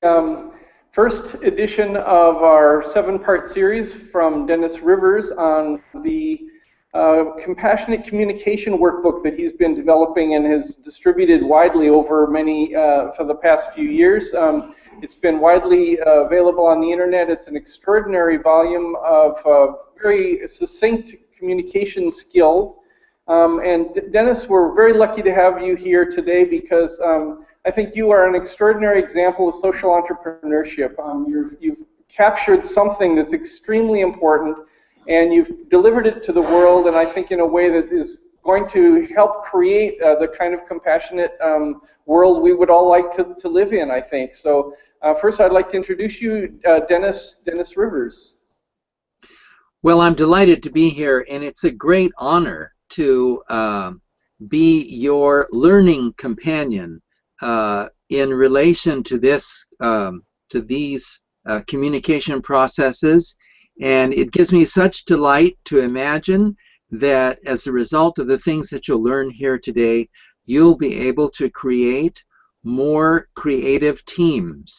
first edition of our 7-part series from Dennis Rivers on the compassionate communication workbook that he's been developing and has distributed widely over for the past few years. It's been widely available on the internet. It's an extraordinary volume of very succinct communication skills. And Dennis, we're very lucky to have you here today because I think you are an extraordinary example of social entrepreneurship. You've captured something that's extremely important, and you've delivered it to the world, and I think in a way that is going to help create the kind of compassionate world we would all like to live in, I think. So first I'd like to introduce you, Dennis Rivers. Well, I'm delighted to be here, and it's a great honor to be your learning companion in relation to this, to these communication processes. And it gives me such delight to imagine that as a result of the things that you'll learn here today, you'll be able to create more creative teams,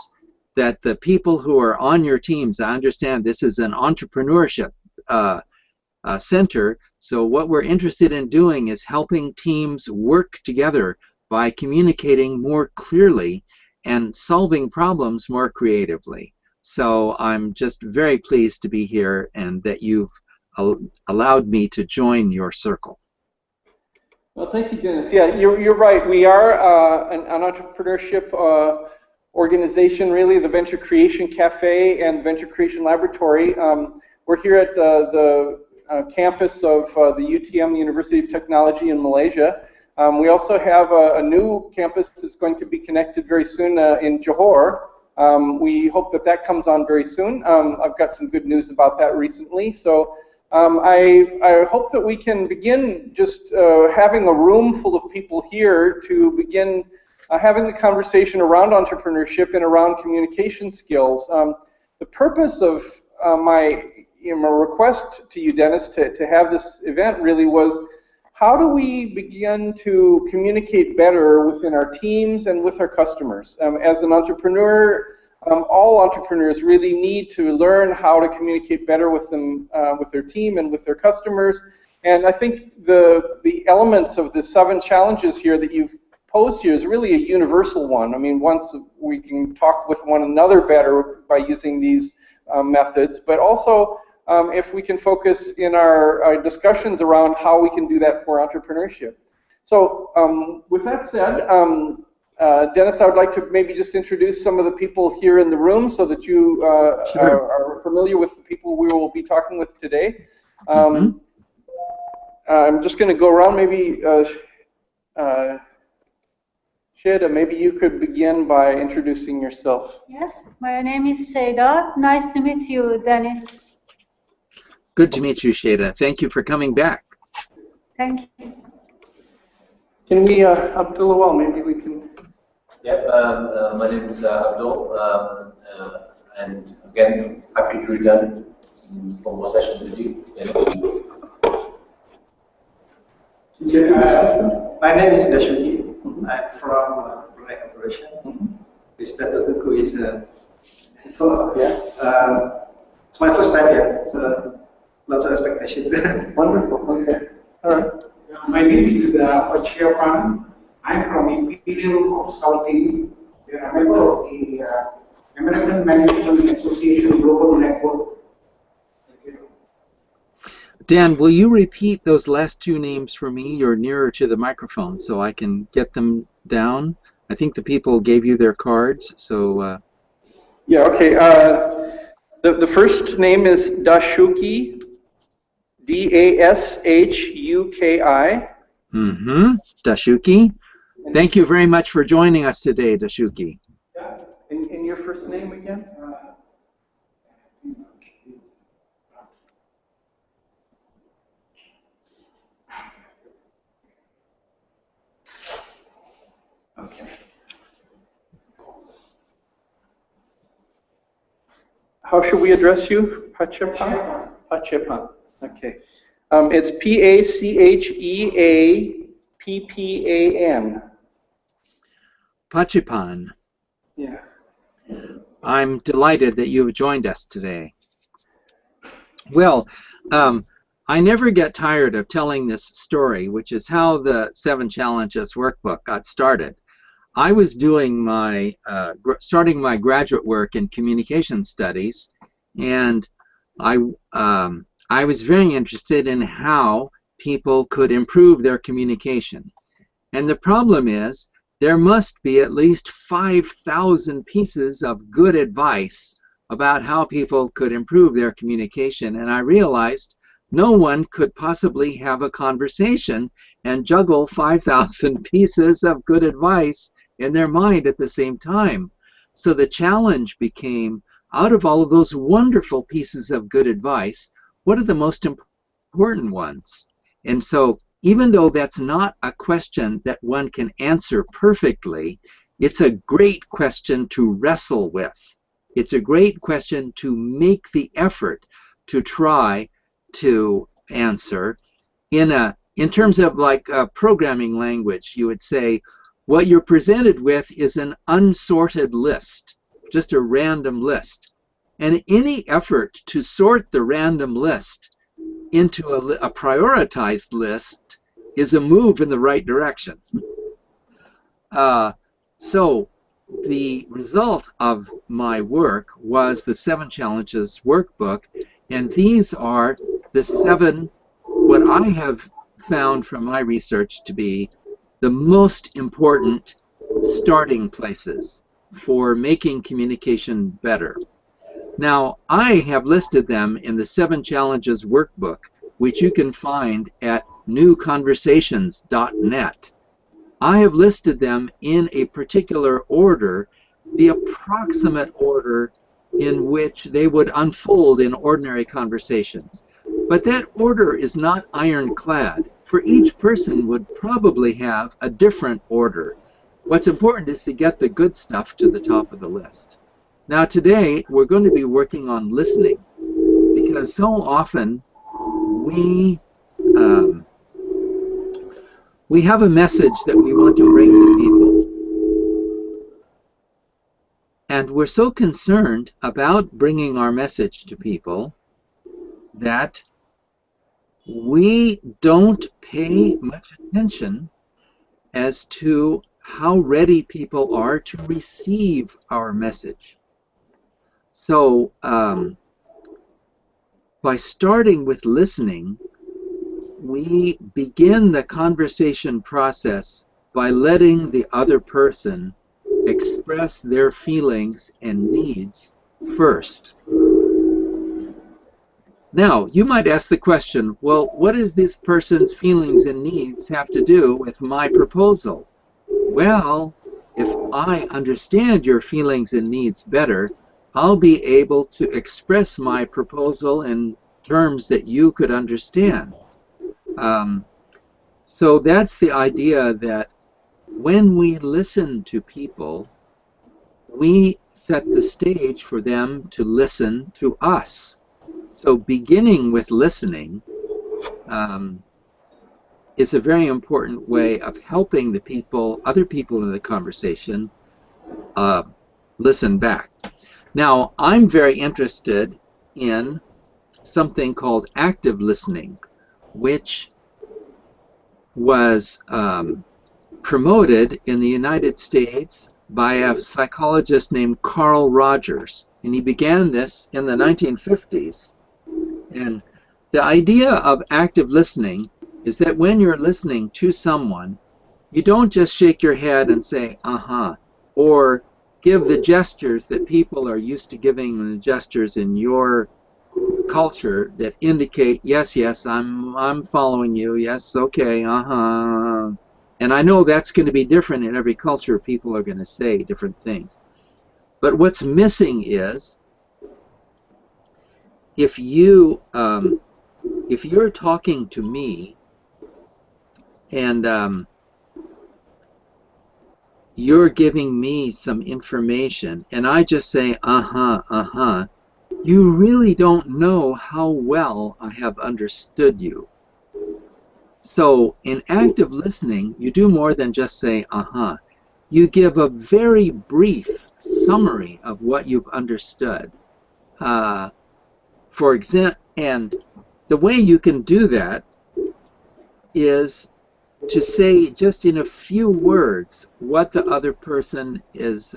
that the people who are on your teams, I understand this is an entrepreneurship center, so what we're interested in doing is helping teams work together by communicating more clearly and solving problems more creatively. So I'm just very pleased to be here and that you've allowed me to join your circle. Well, thank you, Dennis. Yeah, you're right. We are an entrepreneurship organization, really, the Venture Creation Cafe and Venture Creation Laboratory. We're here at the campus of the UTM, the University of Technology in Malaysia. We also have a new campus that's going to be connected very soon in Johor. We hope that comes on very soon. I've got some good news about that recently. So I hope that we can begin just having a room full of people here to begin having the conversation around entrepreneurship and around communication skills. The purpose of my request to you, Dennis, to have this event really was, how do we begin to communicate better within our teams and with our customers? As an entrepreneur, all entrepreneurs really need to learn how to communicate better with them, with their team and with their customers. And I think the elements of the 7 challenges here that you've posed here is really a universal one. I mean, once we can talk with one another better by using these methods, but also if we can focus in our discussions around how we can do that for entrepreneurship. So with that said, Dennis, I would like to maybe just introduce some of the people here in the room so that you Sure. are familiar with the people we will be talking with today. I'm just going to go around. Maybe Sheda, maybe you could begin by introducing yourself. Yes, my name is Sheda. Nice to meet you, Dennis. Good to meet you, Sheda. Thank you for coming back. Thank you. Can we, Abdullah, well, maybe we can. Yeah, my name is Abdul, and again, happy to return for more sessions with you. My name is Dashuki. I'm from Brunei Operation. This Tuku is so it's my first time here, so lots of expectation. Wonderful. Okay. All right. My name is Pachiapan. I'm from Imperial Consulting. We are a member of the American Management Association Global Network. Dan, will you repeat those last 2 names for me? You're nearer to the microphone, so I can get them down. I think the people gave you their cards, so... Yeah, okay. The first name is Dashuki, D-A-S-H-U-K-I. Dashuki. Thank you very much for joining us today, Dashuki. Yeah. And your first name again? Okay. How should we address you? Pachepan? Pachepan. Okay. It's P-A-C-H-E-A-P-P-A-N. Pachepan. Yeah. I'm delighted that you have joined us today. Well, I never get tired of telling this story, which is how the 7 Challenges workbook got started. I was doing my starting my graduate work in communication studies, and I was very interested in how people could improve their communication. And the problem is there must be at least 5,000 pieces of good advice about how people could improve their communication, and I realized no one could possibly have a conversation and juggle 5,000 pieces of good advice in their mind at the same time. So the challenge became, out of all of those wonderful pieces of good advice, what are the most important ones? And so even though that's not a question that one can answer perfectly, it's a great question to wrestle with. It's a great question to make the effort to try to answer. In terms of like a programming language, you would say, what you're presented with is an unsorted list, just a random list. And any effort to sort the random list into a prioritized list is a move in the right direction. So the result of my work was the 7 Challenges workbook, and these are the 7, what I have found from my research to be the most important starting places for making communication better. Now, I have listed them in the 7 Challenges workbook, which you can find at newconversations.net. I have listed them in a particular order, the approximate order in which they would unfold in ordinary conversations. But that order is not ironclad, for each person would probably have a different order. What's important is to get the good stuff to the top of the list. Now today we're going to be working on listening, because so often we have a message that we want to bring to people, and we're so concerned about bringing our message to people that we don't pay much attention as to how ready people are to receive our message. So by starting with listening, we begin the conversation process by letting the other person express their feelings and needs first. Now, you might ask the question, well, what does this person's feelings and needs have to do with my proposal? Well, if I understand your feelings and needs better, I'll be able to express my proposal in terms that you could understand. So that's the idea that when we listen to people, we set the stage for them to listen to us. So beginning with listening is a very important way of helping the people, other people in the conversation, listen back. Now, I'm very interested in something called active listening, which was promoted in the United States by a psychologist named Carl Rogers, and he began this in the 1950s. And the idea of active listening is that when you're listening to someone, you don't just shake your head and say, uh-huh, or give the gestures that people are used to giving, the gestures in your culture that indicate, yes, yes, I'm following you, yes, okay, uh-huh. And I know that's going to be different in every culture. People are going to say different things. But what's missing is, if you're talking to me and you're giving me some information and I just say uh-huh, you really don't know how well I have understood you. So in active listening, you do more than just say uh-huh. you give a very brief summary of what you've understood. For example, and the way you can do that is to say just in a few words what the other person is,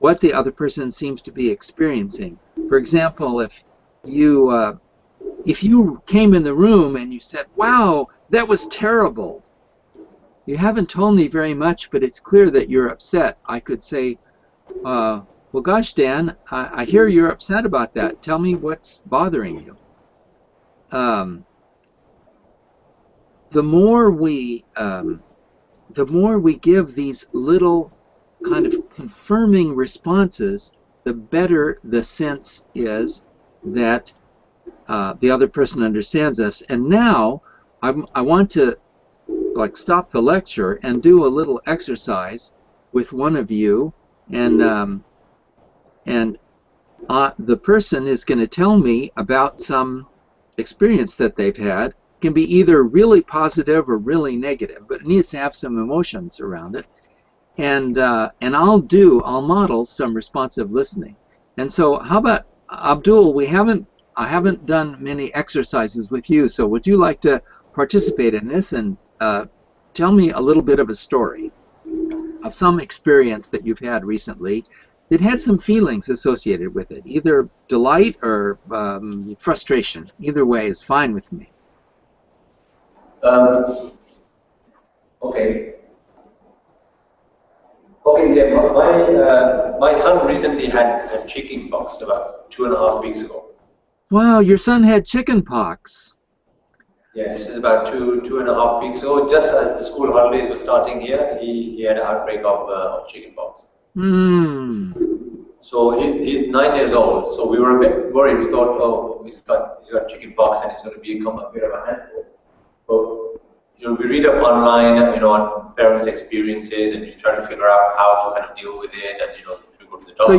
what the other person seems to be experiencing. For example, if you came in the room and you said, "Wow, that was terrible. You haven't told me very much, but it's clear that you're upset." I could say, "Well, gosh, Dan, I hear you're upset about that. Tell me what's bothering you." The more we give these little kind of confirming responses, the better the sense is that the other person understands us. And now I want to stop the lecture and do a little exercise with one of you, and the person is going to tell me about some experience that they've had. It can be either really positive or really negative, but it needs to have some emotions around it. And I'll model some responsive listening. And so, how about Abdul? I haven't done many exercises with you, so would you like to participate in this and tell me a little bit of a story of some experience that you've had recently that had some feelings associated with it, either delight or frustration. Either way is fine with me. Okay. Okay, yeah, my son recently had chicken pox about 2.5 weeks ago. Wow, your son had chicken pox. Yeah, this is about 2.5 weeks ago. Just as the school holidays were starting here, he had an outbreak of chicken pox. So he's 9 years old. So we were a bit worried. We thought, oh, he's got chicken pox and it's going to become a bit of a handful. But we read up online, on parents' experiences, and you try to figure out how to kind of deal with it, and we go to the doctor. So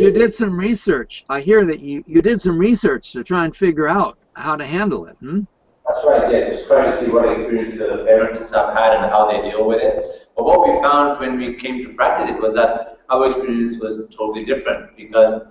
you did some research. I hear that you did some research to try and figure out how to handle it. That's right. Yeah, just try to see what experience the parents have had and how they deal with it. But what we found when we came to practice it was that our experience was totally different, because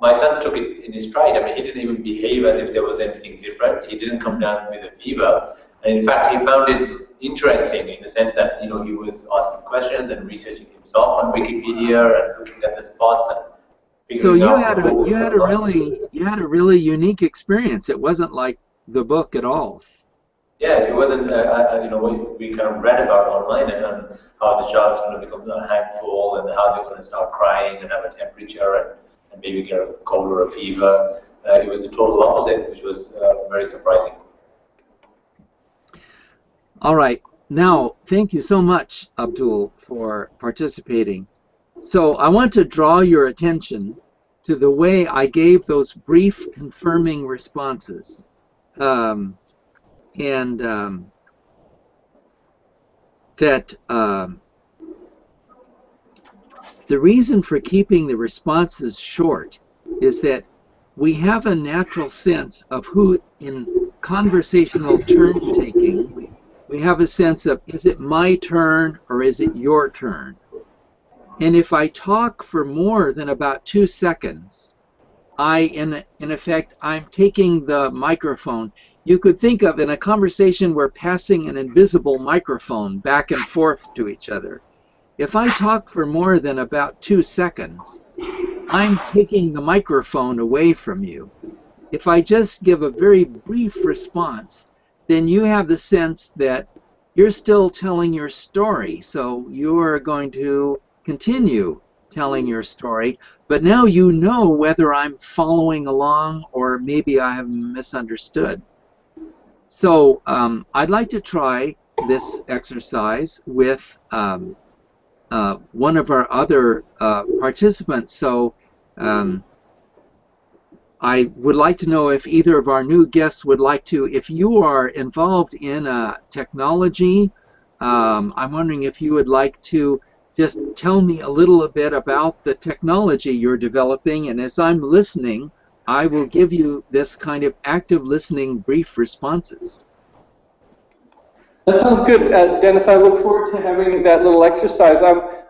my son took it in his stride. I mean, he didn't even behave as if there was anything different. He didn't come down with a fever. And in fact, he found it interesting in the sense that, he was asking questions and researching himself on Wikipedia and looking at the spots and so figuring you had a really unique experience. It wasn't like the book at all. Yeah, it wasn't. We kind of read about online and how the child's going to become a handful and how they're going to start crying and have a temperature and maybe get a cold or a fever. It was the total opposite, which was very surprising. All right. Now, thank you so much, Abdul, for participating. So I want to draw your attention to the way I gave those brief confirming responses. The reason for keeping the responses short is that we have a natural sense of who, in conversational turn taking, we have a sense of, is it my turn or is it your turn? And if I talk for more than about 2 seconds, in effect, I'm taking the microphone. You could think of in a conversation we're passing an invisible microphone back and forth to each other. If I talk for more than about 2 seconds, I'm taking the microphone away from you. If I just give a very brief response, then you have the sense that you're still telling your story. So you're going to continue telling your story, but now you know whether I'm following along or maybe I have misunderstood. So I'd like to try this exercise with one of our other participants. So I would like to know if either of our new guests would like to, if you are involved in technology, I'm wondering if you would like to just tell me a little bit about the technology you're developing, and as I'm listening, I will give you this kind of active listening brief responses. That sounds good, Dennis. I look forward to having that little exercise.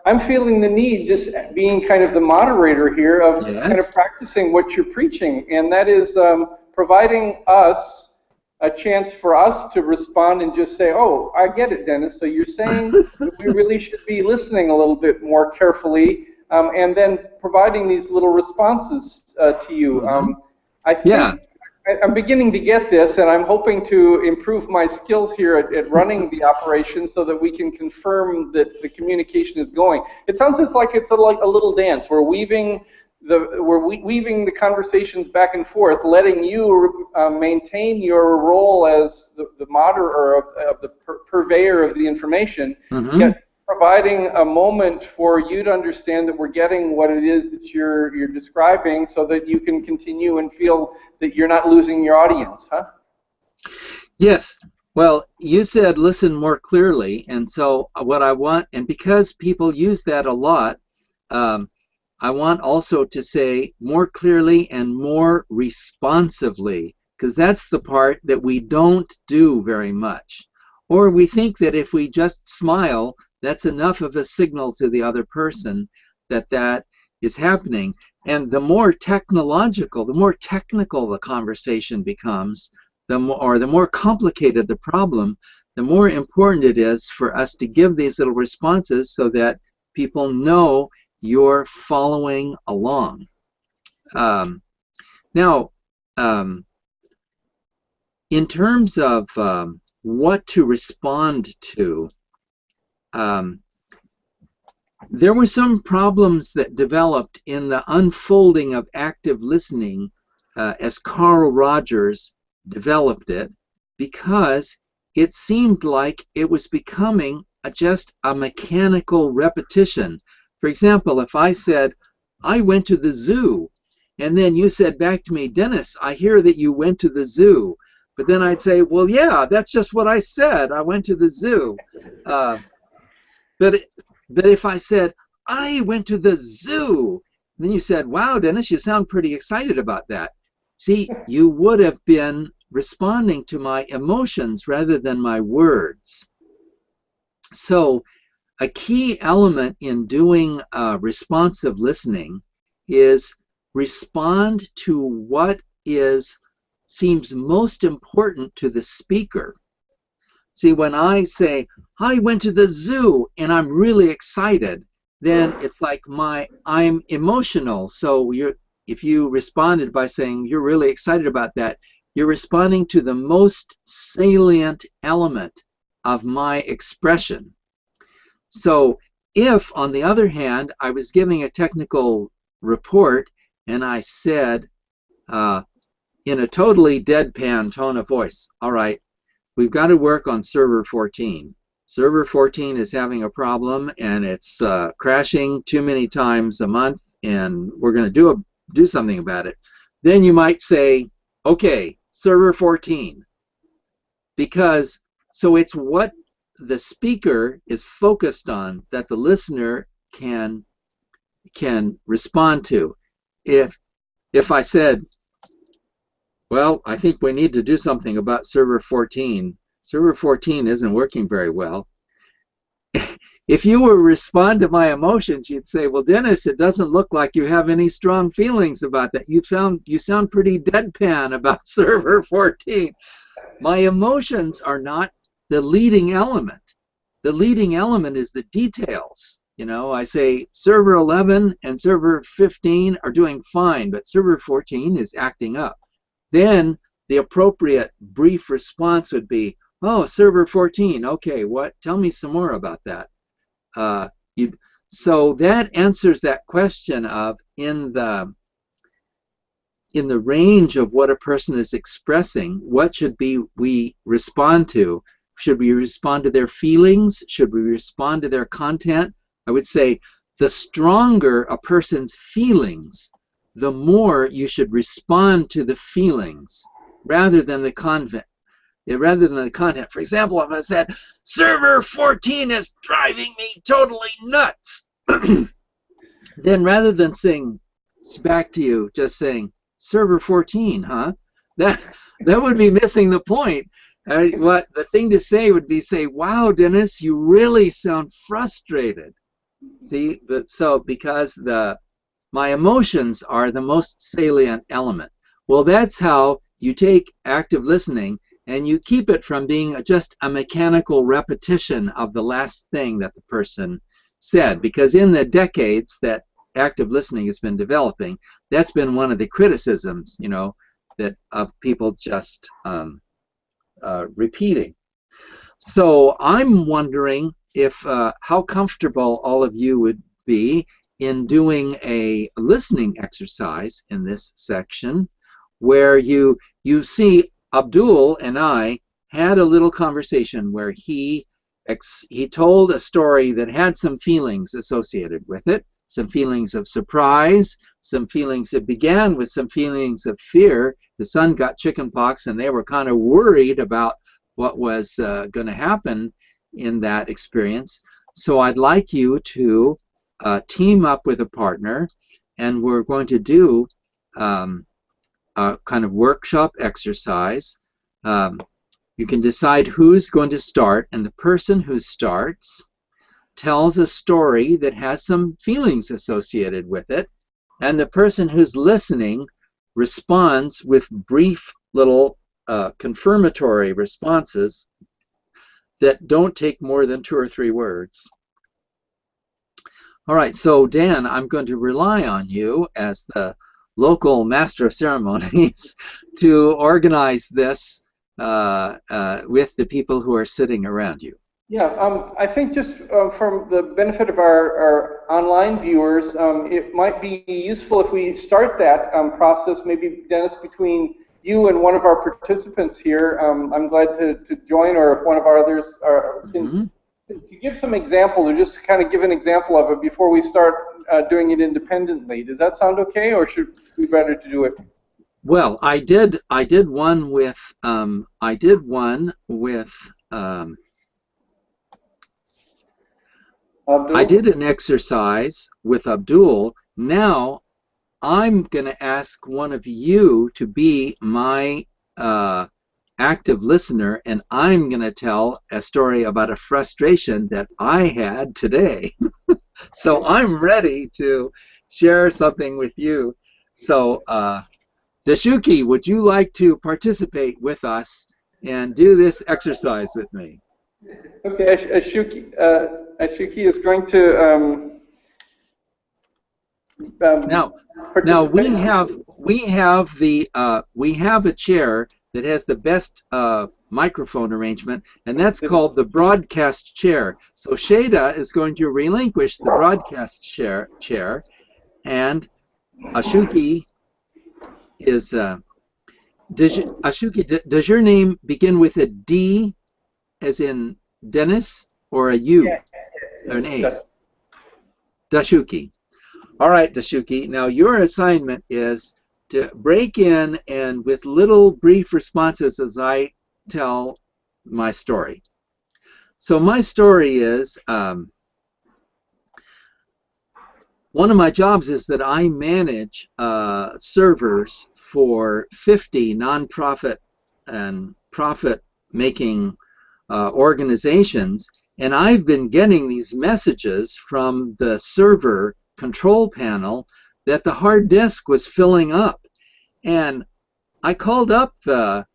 I'm feeling the need, just being kind of the moderator here, of kind of Yes. practicing what you're preaching, and that is providing us a chance for us to respond and just say, "Oh, I get it, Dennis. So you're saying that we really should be listening a little bit more carefully, and then providing these little responses to you." I think. Yeah. I'm beginning to get this, and I'm hoping to improve my skills here at running the operation so that we can confirm that the communication is going. It sounds just like it's like a little dance. We're weaving the conversations back and forth, letting you maintain your role as the moderator of the purveyor of the information, yet providing a moment for you to understand that we're getting what it is that you're describing, so that you can continue and feel that you're not losing your audience, huh? Yes. Well, you said listen more clearly, and so what I want, and because people use that a lot, I want also to say more clearly and more responsively, because that's the part that we don't do very much. Or we think that if we just smile, that's enough of a signal to the other person that that is happening. And the more technological, the more technical the conversation becomes, the more complicated the problem, the more important it is for us to give these little responses so that people know you're following along. Now, in terms of what to respond to, there were some problems that developed in the unfolding of active listening as Carl Rogers developed it, because it seemed like it was becoming just a mechanical repetition. For example, if I said, I went to the zoo, and then you said back to me, Dennis, I hear that you went to the zoo. But then I'd say, well, yeah, that's just what I said. I went to the zoo. But if I said, I went to the zoo, then you said, wow, Dennis, you sound pretty excited about that. See, you would have been responding to my emotions rather than my words. So a key element in doing responsive listening is respond to what seems most important to the speaker. See, when I say, I went to the zoo and I'm really excited, then it's like I'm emotional. So if you responded by saying you're really excited about that, you're responding to the most salient element of my expression. So if, on the other hand, I was giving a technical report and I said in a totally deadpan tone of voice, all right, we've got to work on server 14. Server 14 is having a problem and it's crashing too many times a month, and we're going to do something about it. Then you might say, okay, server 14. Because, so it's what the speaker is focused on that the listener can respond to. If I said, well, I think we need to do something about server 14. Server 14 isn't working very well. If you were to respond to my emotions, you'd say, well, Dennis, it doesn't look like you have any strong feelings about that. You sound pretty deadpan about server 14. My emotions are not the leading element. The leading element is the details. You know, I say server 11 and server 15 are doing fine, but server 14 is acting up. Then the appropriate brief response would be, oh, server 14, okay, what? Tell me some more about that. So that answers that question of in the range of what a person is expressing, what should we respond to? Should we respond to their feelings? Should we respond to their content? I would say the stronger a person's feelings, the more you should respond to the feelings rather than the content. For example, if I said, server 14 is driving me totally nuts, then rather than saying back to you, just saying, server 14, huh? That would be missing the point. What the thing to say would be say, wow, Dennis, you really sound frustrated. See, so because my emotions are the most salient element. Well, that's how you take active listening and you keep it from being just a mechanical repetition of the last thing that the person said. Because in the decades that active listening has been developing, that's been one of the criticisms, you know, that of people just repeating. So I'm wondering if how comfortable all of you would be in doing a listening exercise in this section, where you see Abdul and I had a little conversation where he told a story that had some feelings associated with it, some feelings of surprise, some feelings that began with some feelings of fear. The son got chickenpox and they were kind of worried about what was going to happen in that experience. So I'd like you to team up with a partner, and we're going to do a kind of workshop exercise. You can decide who's going to start, and the person who starts tells a story that has some feelings associated with it, and the person who's listening responds with brief little confirmatory responses that don't take more than 2 or 3 words. All right, so Dan, I'm going to rely on you as the local master of ceremonies to organize this with the people who are sitting around you. Yeah, I think just from the benefit of our online viewers, it might be useful if we start that process, maybe, Dennis, between you and one of our participants here. I'm glad to join, or if one of our others can to give some examples, or just to kind of give an example of it before we start doing it independently. Does that sound okay, or should we better to do it? Well, I did one with Abdul? I did an exercise with Abdul. Now I'm going to ask one of you to be my active listener, and I'm going to tell a story about a frustration that I had today. So I'm ready to share something with you. So Dashuki, would you like to participate with us and do this exercise with me? Okay, Ashuki is going to now we have a chair that has the best microphone arrangement, and that's called the broadcast chair. So Shada is going to relinquish the broadcast chair, and Ashuki is Ashuki, does your name begin with a D as in Dennis, or a U? Yes. Or an A? Dashuki. All right, Dashuki. Now your assignment is to break in and with little brief responses as I tell my story. So my story is, one of my jobs is that I manage servers for 50 nonprofit and profit-making organizations, and I've been getting these messages from the server control panel that the hard disk was filling up. And I called up the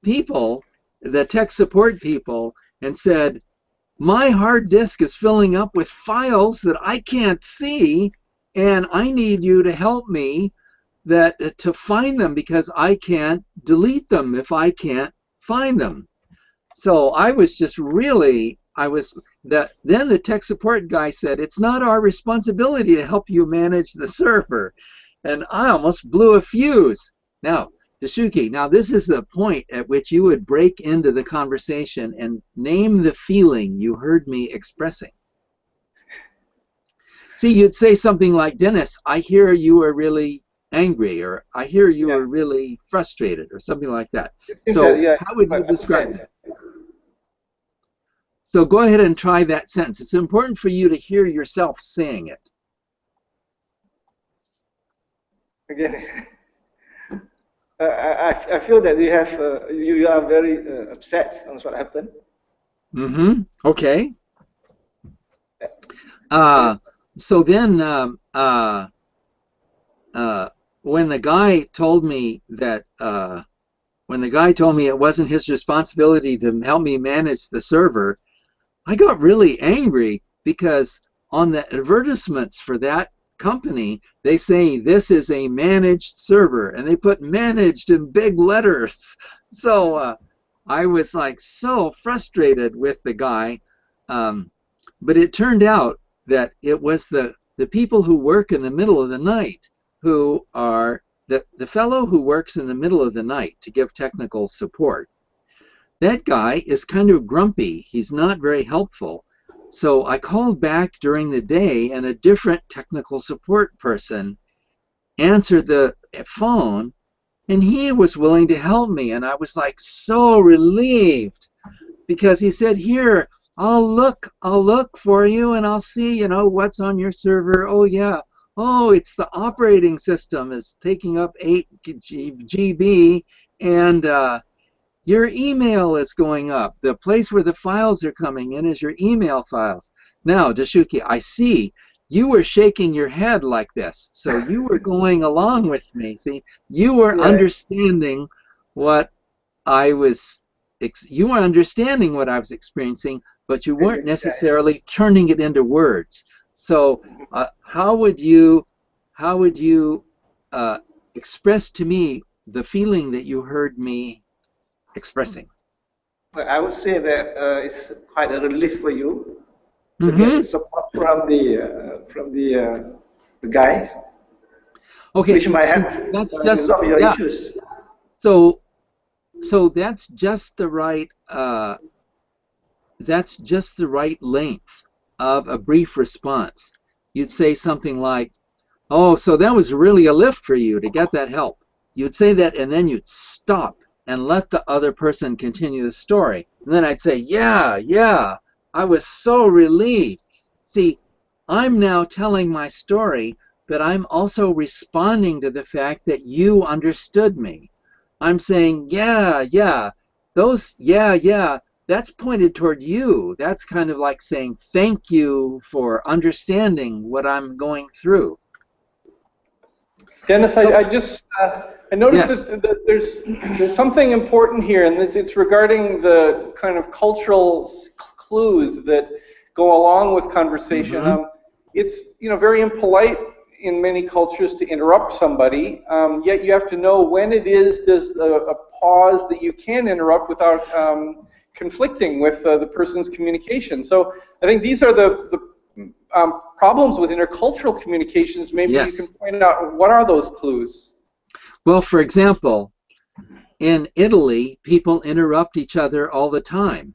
people, the tech support people, and said, my hard disk is filling up with files that I can't see, and I need you to help me to find them, because I can't delete them if I can't find them. So I was just really, then the tech support guy said, it's not our responsibility to help you manage the server. And I almost blew a fuse. Now, Dashuki, now this is the point at which you would break into the conversation and name the feeling you heard me expressing. See, you'd say something like, Dennis, I hear you are really angry, or I hear you are really frustrated, or something like that. So how would you describe that? So go ahead and try that sentence. It's important for you to hear yourself saying it. Again. I feel that you have you are very upset on what happened. Mm-hmm. Okay. So then, when the guy told me that, when the guy told me it wasn't his responsibility to help me manage the server, I got really angry because on the advertisements for that company, they say this is a managed server, and they put managed in big letters. So I was like so frustrated with the guy. But it turned out that it was the people who work in the middle of the night who are the fellow who works in the middle of the night to give technical support. That guy is kind of grumpy. He's not very helpful. So I called back during the day, and a different technical support person answered the phone, and he was willing to help me. And I was like so relieved because he said, here, I'll look for you and I'll see, you know, what's on your server. Oh yeah. Oh, it's the operating system is taking up 8 GB, and your email is going up. The place where the files are coming in is your email files. Now, Dashuki, I see you were shaking your head like this. So you were going along with me. See, you were understanding what I was, you were understanding what I was experiencing, but you weren't necessarily turning it into words. So how would you express to me the feeling that you heard me expressing? Well, I would say that it's quite a relief for you to get support from the guys, okay, which might so have that's just resolve your issues. So that's just the right length of a brief response. You'd say something like, "Oh, so that was really a lift for you to get that help." You'd say that, and then you'd stop and let the other person continue the story. And then I'd say, yeah, I was so relieved. See, I'm now telling my story, but I'm also responding to the fact that you understood me. I'm saying, yeah, that's pointed toward you. That's kind of like saying, thank you for understanding what I'm going through. Dennis, I just I noticed Yes. that there's something important here, and it's regarding the kind of cultural clues that go along with conversation. It's very impolite in many cultures to interrupt somebody, yet you have to know when there's a pause that you can interrupt without conflicting with the person's communication. So I think these are the problems with intercultural communications. Maybe you can point out what are those clues? Well, for example, in Italy, people interrupt each other all the time.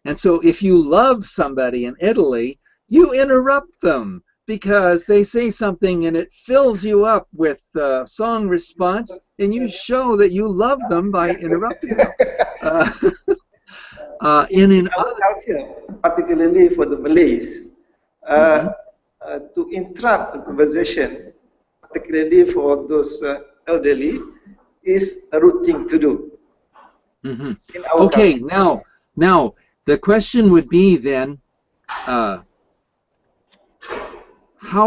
And so if you love somebody in Italy, you interrupt them because they say something and it fills you up with song response, and you show that you love them by interrupting them. Particularly for the Malays, to interrupt a conversation, particularly for those elderly, is a routine to do. Okay, now the question would be then, how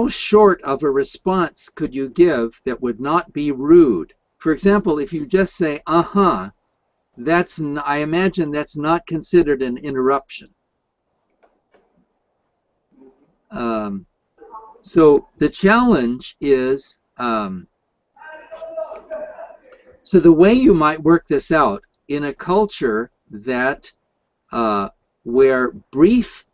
short of a response could you give that would not be rude? For example, if you just say, I imagine that's not considered an interruption. So the challenge is, so the way you might work this out in a culture that where brief,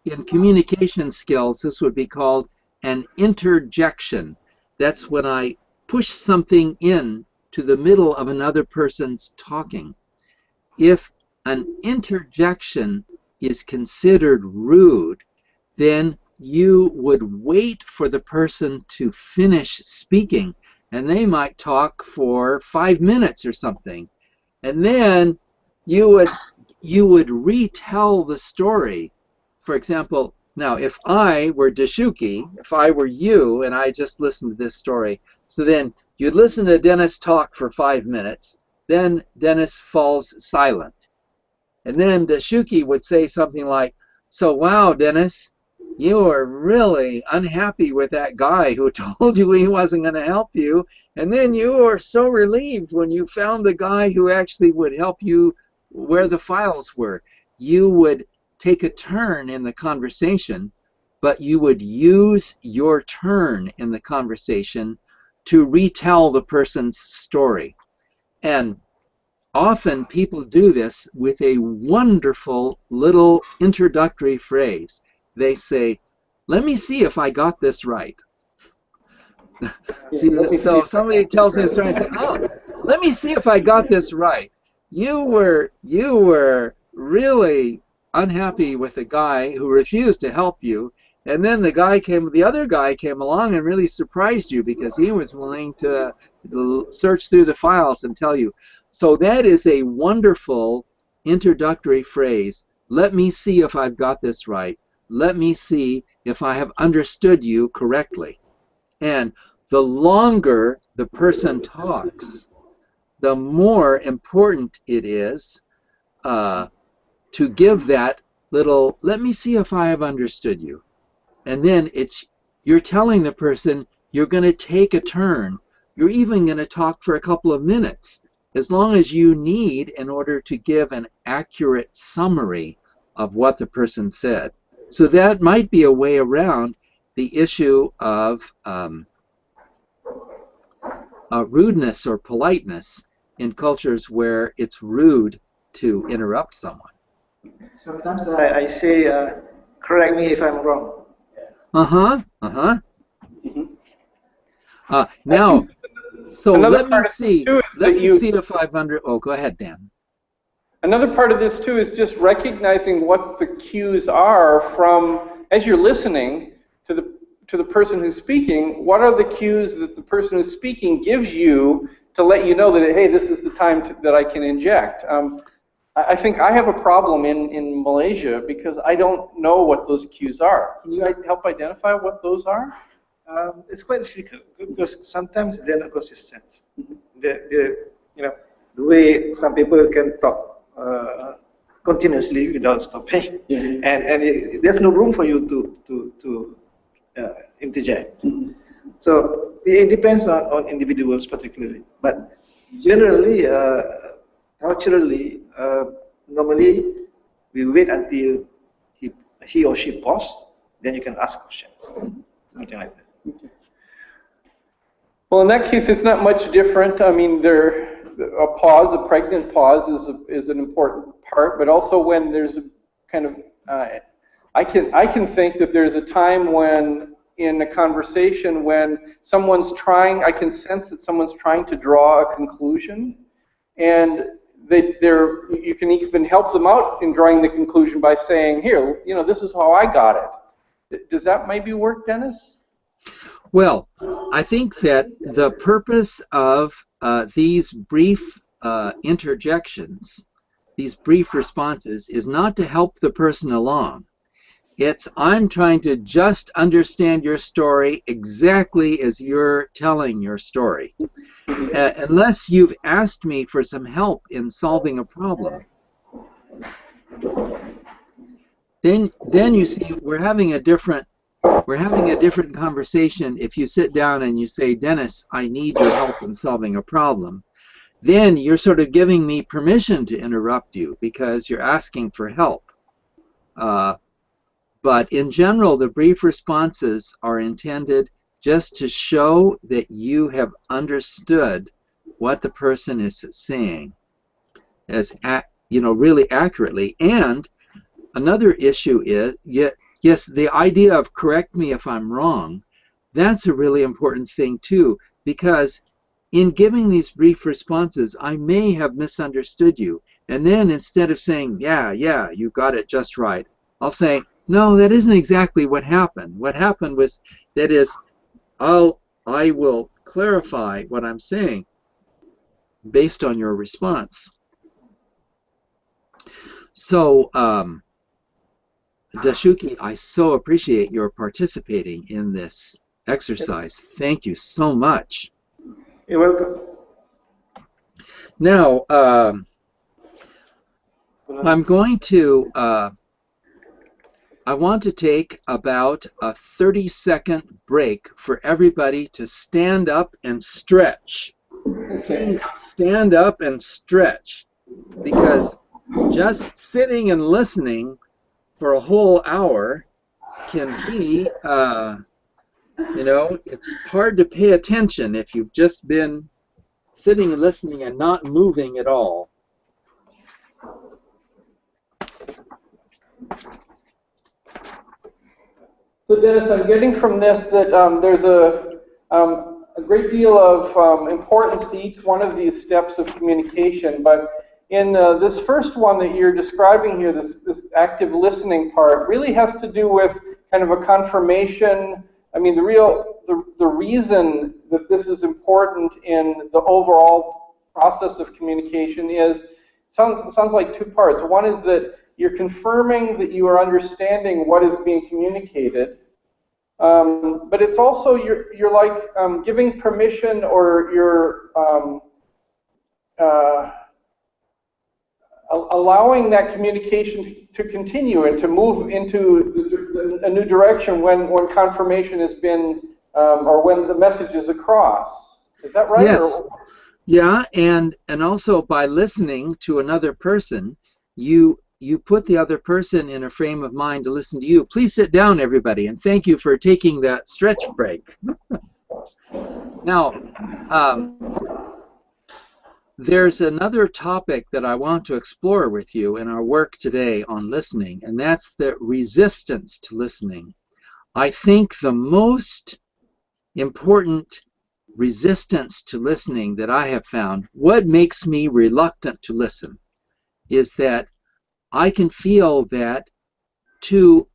in communication skills, this would be called an interjection. That's when I push something in to the middle of another person's talking. If an interjection is considered rude, then you would wait for the person to finish speaking, and they might talk for 5 minutes or something, and then you would retell the story. For example, now if I were Dashuki, if I were you and I just listened to this story, so then You'd listen to Dennis talk for 5 minutes, then Dennis falls silent. And then Dashuki would say something like, so wow, Dennis, you were really unhappy with that guy who told you he wasn't going to help you. And then you were so relieved when you found the guy who actually would help you where the files were. You would take a turn in the conversation, but you would use your turn in the conversation to retell the person's story. And often people do this with a wonderful little introductory phrase. They say, let me see if I got this right. So if somebody tells me a story and says, oh, let me see if I got this right. You were really unhappy with the guy who refused to help you, and then the other guy came along and really surprised you because he was willing to search through the files and tell you. So that is a wonderful introductory phrase. Let me see if I've got this right. Let me see if I have understood you correctly. And the longer the person talks, the more important it is to give that little, let me see if I have understood you. And then you're telling the person you're going to take a turn. You're even going to talk for a couple of minutes, as long as you need in order to give an accurate summary of what the person said. So that might be a way around the issue of rudeness or politeness in cultures where it's rude to interrupt someone. Sometimes I say, correct me if I'm wrong. Now, so let me see if I've oh, go ahead, Dan. Another part of this too is just recognizing what the cues are from, as you're listening to the person who's speaking, what are the cues that the person who's speaking gives you to let you know that, hey, this is the time that I can inject. I think I have a problem in Malaysia because I don't know what those cues are. Can you help identify what those are? It's quite difficult because sometimes they're not consistent. The way some people can talk continuously without stopping, and there's no room for you to interject. So it depends on individuals particularly, but generally, culturally, normally we wait until he or she pause, then you can ask questions, something like that. Okay. Well, in that case, it's not much different. I mean, a pregnant pause is an important part, but also when there's a kind of, I can think that there's a time when in a conversation when I can sense that someone's trying to draw a conclusion, and you can even help them out in drawing the conclusion by saying, here, this is how I got it. Does that maybe work, Dennis? Well, I think that the purpose of these brief interjections, these brief responses, is not to help the person along. It's, I'm trying to just understand your story exactly as you're telling your story. Unless you've asked me for some help in solving a problem, then you see we're having a different conversation. If you sit down and you say, Dennis, I need your help in solving a problem, then you're sort of giving me permission to interrupt you because you're asking for help. But in general, the brief responses are intended just to show that you have understood what the person is saying, really accurately. And another issue is, yes, the idea of correct me if I'm wrong, that's a really important thing too, because in giving these brief responses, I may have misunderstood you. And then instead of saying, yeah, you got it just right, I'll say, no, that isn't exactly what happened. What happened was, that is, I will clarify what I'm saying based on your response. So, Dashuki, I so appreciate your participating in this exercise. Thank you so much. You're welcome. Now, I'm going to, I want to take about a 30-second break for everybody to stand up and stretch. Please stand up and stretch, because just sitting and listening for a whole hour can be, you know, it's hard to pay attention if you've just been sitting and listening and not moving at all. So Dennis, I'm getting from this that there's a great deal of importance to each one of these steps of communication, but in this first one that you're describing here, this active listening part, really has to do with kind of a confirmation. I mean, the reason that this is important in the overall process of communication is, sounds like two parts. One is that you're confirming that you are understanding what is being communicated, but it's also you're like giving permission, or you're allowing that communication to continue and to move into a new direction when confirmation has been, or when the message is across. Is that right? Yes. Or? Yeah, and also by listening to another person, you put the other person in a frame of mind to listen to you. Please sit down, everybody, and thank you for taking that stretch break. Now, there's another topic that I want to explore with you in our work today on listening, and that's the resistance to listening. I think the most important resistance to listening that I have found, what makes me reluctant to listen, is that I can feel that to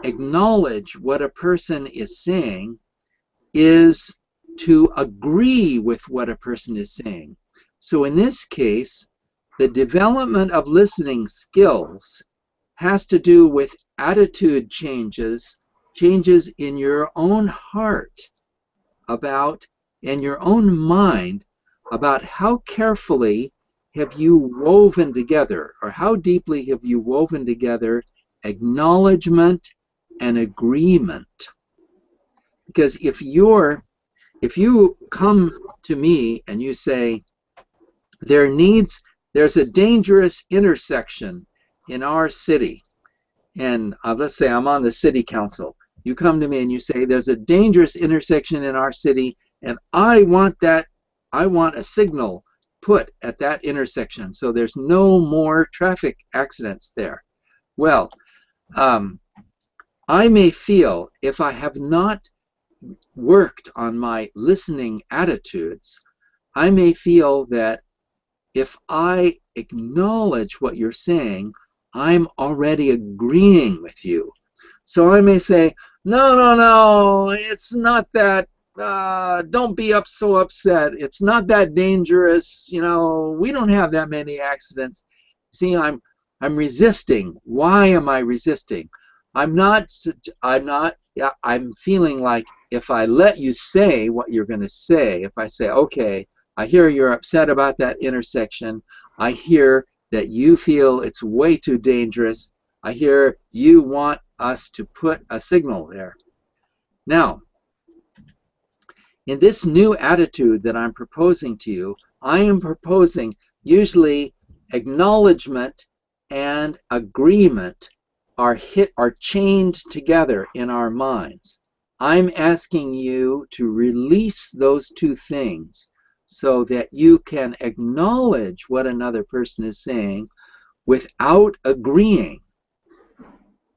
acknowledge what a person is saying is to agree with what a person is saying. So in this case, the development of listening skills has to do with attitude changes in your own heart about, and your own mind, about how carefully have you woven together, or how deeply have you woven together acknowledgement and agreement. Because if you come to me and you say, there's a dangerous intersection in our city, and let's say I'm on the city council. You come to me and you say, there's a dangerous intersection in our city, and I want a signal put at that intersection so there's no more traffic accidents there. Well, I may feel, if I have not worked on my listening attitudes, I may feel that if I acknowledge what you're saying, I'm already agreeing with you. So I may say, no, it's not that, don't be so upset. It's not that dangerous. You know, we don't have that many accidents. See, I'm resisting. Why am I resisting? I'm feeling like if I let you say what you're going to say, if I say, okay, I hear you're upset about that intersection. I hear that you feel it's way too dangerous. I hear you want us to put a signal there. Now, in this new attitude that I'm proposing to you, I am proposing usually acknowledgement and agreement are chained together in our minds. I'm asking you to release those two things so that you can acknowledge what another person is saying without agreeing,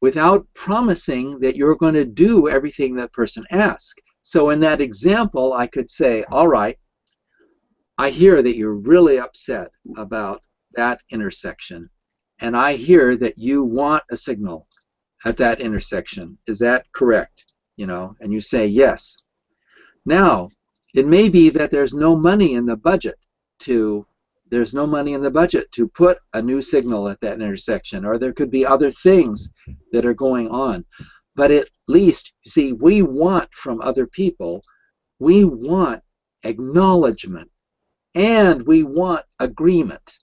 without promising that you're going to do everything that person asks. So in that example, I could say, all right, I hear that you're really upset about that intersection, and I hear that you want a signal at that intersection. Is that correct? You know, and you say yes. Now, it may be that there's no money in the budget to put a new signal at that intersection, or there could be other things that are going on. But at least, you see, we want from other people, we want acknowledgement, and we want agreement.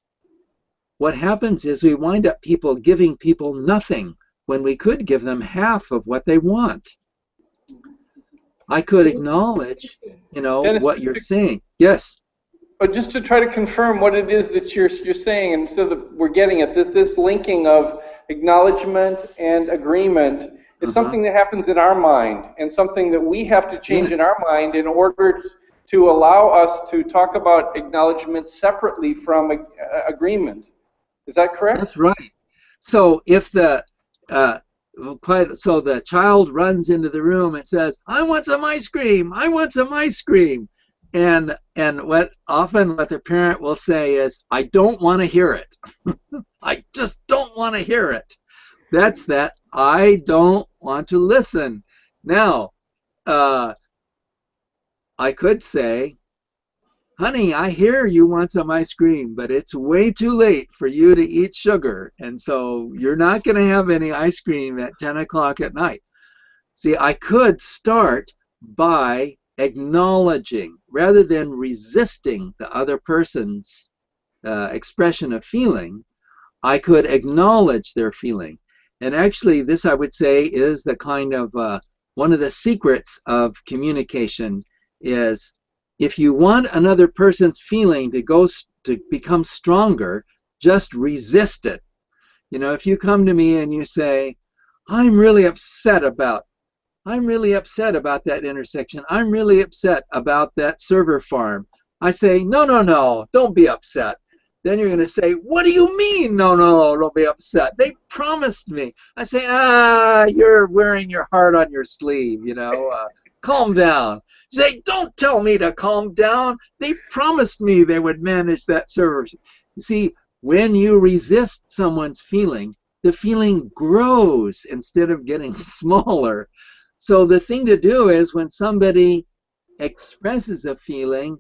What happens is we wind up giving people nothing when we could give them half of what they want. I could acknowledge, Dennis, what you're saying. Yes. But just to try to confirm what it is that you're saying, and so that we're getting at this linking of acknowledgement and agreement is something that happens in our mind, and something that we have to change in our mind in order to allow us to talk about acknowledgement separately from agreement. Is that correct? That's right. So if the child runs into the room and says, "I want some ice cream. I want some ice cream," and what the parent will say is, "I don't want to hear it. I just don't want to hear it." That's that. I don't want to listen. Now, I could say, "Honey, I hear you want some ice cream, but it's way too late for you to eat sugar, and so you're not going to have any ice cream at 10 o'clock at night." See, I could start by acknowledging, rather than resisting the other person's expression of feeling. I could acknowledge their feeling. And actually, this, I would say, is the kind of one of the secrets of communication is, if you want another person's feeling to become stronger, just resist it. If you come to me and you say, I'm really upset about that intersection. I'm really upset about that server farm. I say, no, don't be upset. Then you're going to say, what do you mean? No, don't be upset. They promised me. I say, you're wearing your heart on your sleeve, calm down. You say, don't tell me to calm down. They promised me they would manage that server. You see, when you resist someone's feeling, the feeling grows instead of getting smaller. So the thing to do is, when somebody expresses a feeling,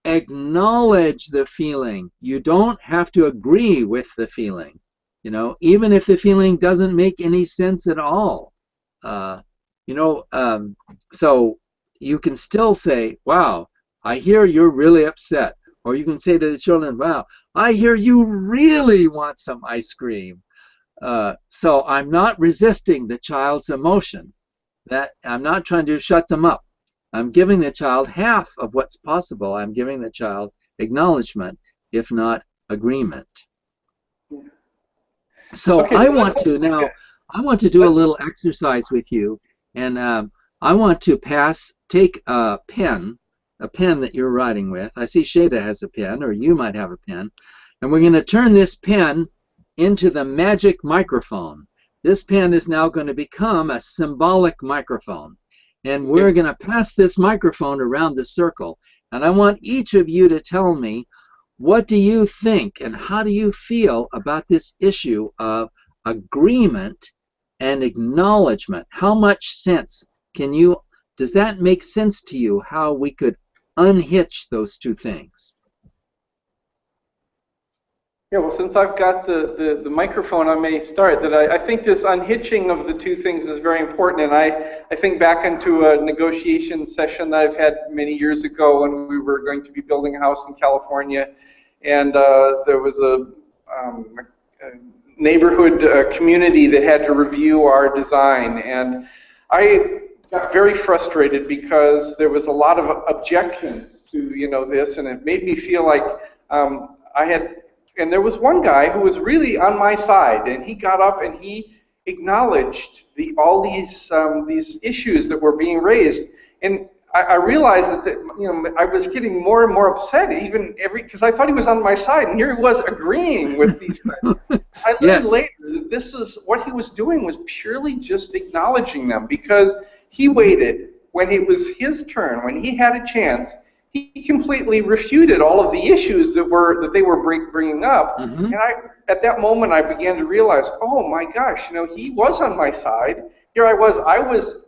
acknowledge the feeling. You don't have to agree with the feeling, even if the feeling doesn't make any sense at all. So you can still say, wow, I hear you're really upset. Or you can say to the children, wow, I hear you really want some ice cream. So I'm not resisting the child's emotion. That I'm not trying to shut them up. I'm giving the child half of what's possible. I'm giving the child acknowledgement, if not agreement. So okay, I want to do a little exercise with you, and I want to take a pen that you're writing with. I see Shada has a pen, or you might have a pen, and we're going to turn this pen into the magic microphone. This pen is now going to become a symbolic microphone. And we're going to pass this microphone around the circle. And I want each of you to tell me, what do you think and how do you feel about this issue of agreement and acknowledgement? How much sense does that make sense to you, how we could unhitch those two things? Yeah, well, since I've got the microphone, I may start. I think this unhitching of the two things is very important, and I think back into a negotiation session that I've had many years ago when we were going to be building a house in California, and there was a neighborhood community that had to review our design, and I got very frustrated because there was a lot of objections to this, and it made me feel like and there was one guy who was really on my side, and he got up and he acknowledged all these issues that were being raised. And I realized that I was getting more and more upset because I thought he was on my side, and here he was agreeing with these guys. I learned later that what he was doing was purely just acknowledging them, because he waited when it was his turn, when he had a chance. He completely refuted all of the issues that they were bringing up, and at that moment I began to realize, oh my gosh, he was on my side. Here I was,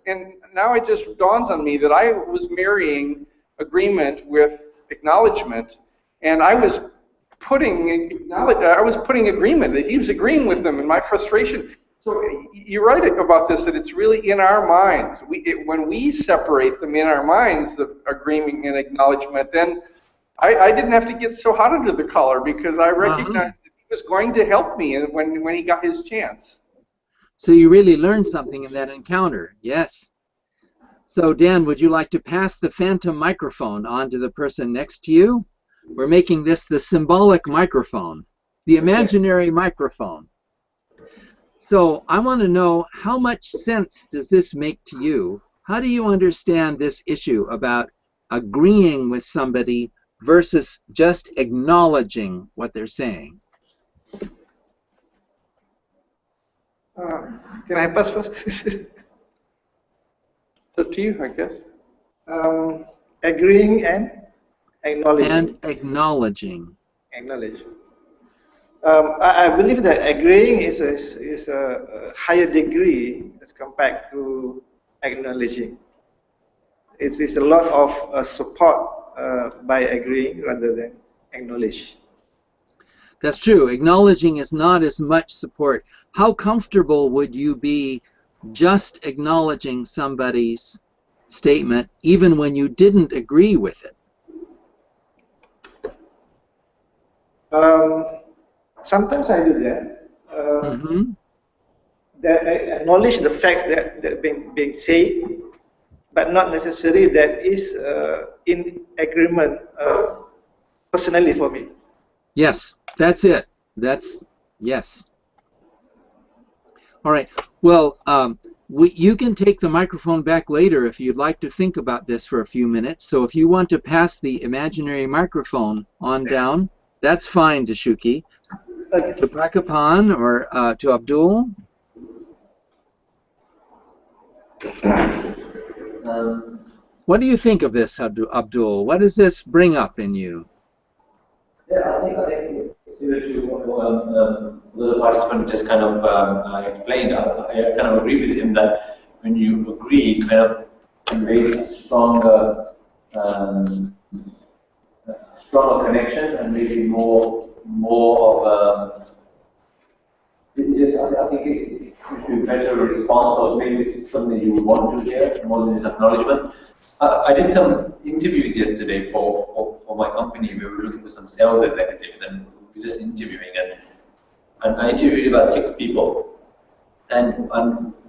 and now it just dawns on me that I was marrying agreement with acknowledgement, and I was putting agreement that he was agreeing with them in my frustration. So you're right about this, that it's really in our minds. When we separate them in our minds, the agreement and acknowledgement, then I didn't have to get so hot under the collar because I recognized that he was going to help me when he got his chance. So you really learned something in that encounter, yes. So Dan, would you like to pass the phantom microphone on to the person next to you? We're making this the symbolic microphone, the imaginary microphone. So I want to know, how much sense does this make to you? How do you understand this issue about agreeing with somebody versus just acknowledging what they're saying? Can I pass first? It's up to you, I guess. Agreeing and acknowledging. And acknowledging. Acknowledge. I believe that agreeing is a higher degree as compared to acknowledging. It's a lot of support by agreeing rather than acknowledge. That's true. Acknowledging is not as much support. How comfortable would you be just acknowledging somebody's statement even when you didn't agree with it? Sometimes I do that. That I acknowledge the facts that being said, but not necessarily that is in agreement personally for me. Yes, that's it. Yes. All right. Well, you can take the microphone back later if you'd like to think about this for a few minutes. So if you want to pass the imaginary microphone on down, that's fine, Dashuki. Okay. To Prakapan or to Abdul? What do you think of this, Abdul? What does this bring up in you? Yeah, I think similar to what the participant just kind of explained, I kind of agree with him that when you agree, it kind of conveys a stronger connection and maybe more of I think it should be better response, or maybe it's something you want to hear more than his acknowledgement. I did some interviews yesterday for my company. We were looking for some sales executives and we were just interviewing, and I interviewed about 6 people. And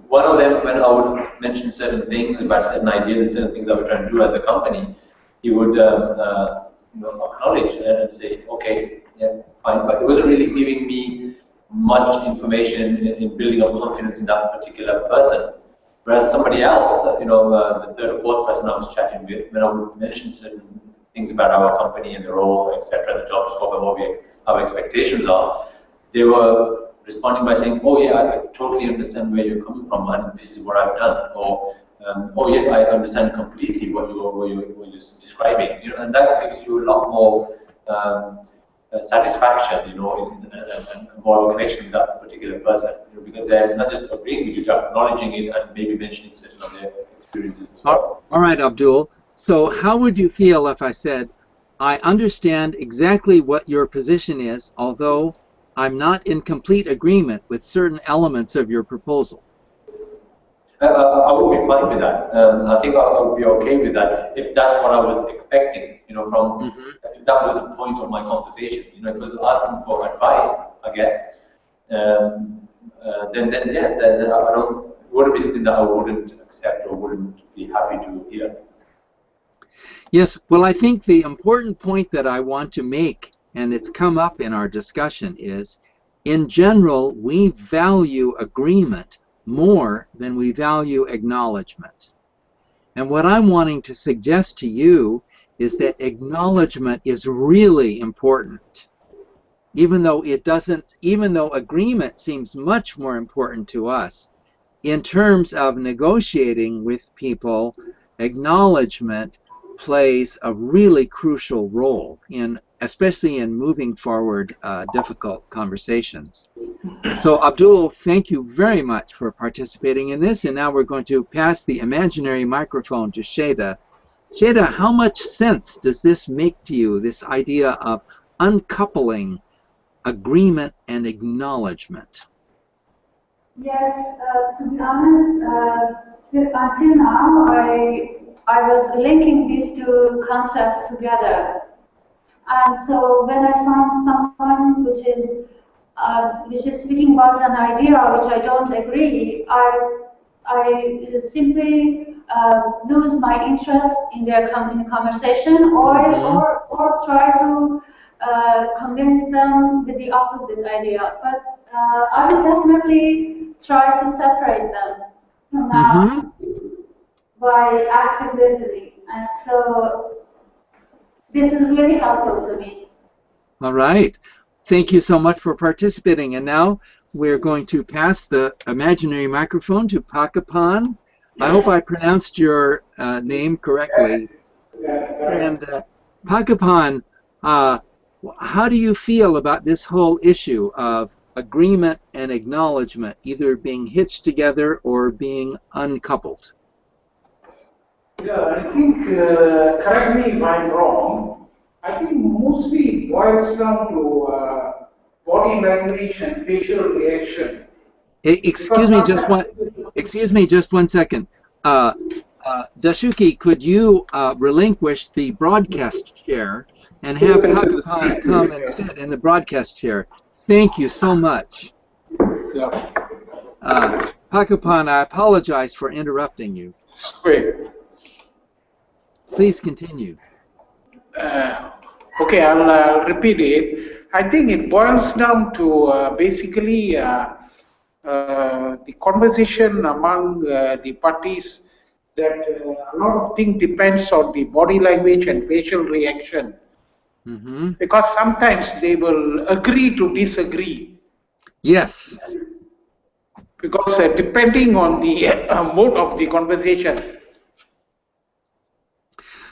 one of them, when I would mention certain things about certain ideas and certain things I would try and do as a company, he would acknowledge and say, okay, yeah, fine. But it wasn't really giving me much information in building up confidence in that particular person. Whereas somebody else, the 3rd or 4th person I was chatting with, when I would mention certain things about our company and the role, etc., the job scope and what our expectations are, they were responding by saying, oh yeah, I totally understand where you're coming from and this is what I've done. Or, oh yes, I understand completely what you're describing. And that gives you a lot more satisfaction, and more connection with that particular person, because they're not just agreeing with you, they're acknowledging it and maybe mentioning certain of their experiences as well. All right, Abdul. So how would you feel if I said, I understand exactly what your position is, although I'm not in complete agreement with certain elements of your proposal? I would be fine with that. I think I would be okay with that if that's what I was expecting, from if that was the point of my conversation. If it was asking for advice, I guess, then it wouldn't be something that I wouldn't accept or wouldn't be happy to hear. Yes, well, I think the important point that I want to make, and it's come up in our discussion, is in general, we value agreement more than we value acknowledgement. And what I'm wanting to suggest to you is that acknowledgement is really important. Even though agreement seems much more important to us, in terms of negotiating with people, acknowledgement plays a really crucial role especially in moving forward difficult conversations. So Abdul, thank you very much for participating in this, and now we're going to pass the imaginary microphone to Sheda. Sheda, how much sense does this make to you, this idea of uncoupling agreement and acknowledgement? Yes, to be honest, until now, I was linking these two concepts together. And so when I find someone which is speaking about an idea which I don't agree, I simply lose my interest in in the conversation, or try to convince them with the opposite idea. But I will definitely try to separate them from now by active listening. And so this is really helpful to me. All right. Thank you so much for participating. And now we're going to pass the imaginary microphone to Pakapan. I hope I pronounced your name correctly. And Pakapan, how do you feel about this whole issue of agreement and acknowledgement either being hitched together or being uncoupled? Yeah, I think, correct me if I'm wrong, I think mostly it boils down to body language and facial reaction. Excuse me just one second. Dashuki, could you relinquish the broadcast chair and have Pakapan come and sit in the broadcast chair? Thank you so much. Yeah. Pakapan, I apologize for interrupting you. Great. Please continue. Okay, I'll repeat it. I think it boils down to basically the conversation among the parties, that a lot of things depends on the body language and facial reaction. Because sometimes they will agree to disagree. Yes. Because depending on the mode of the conversation.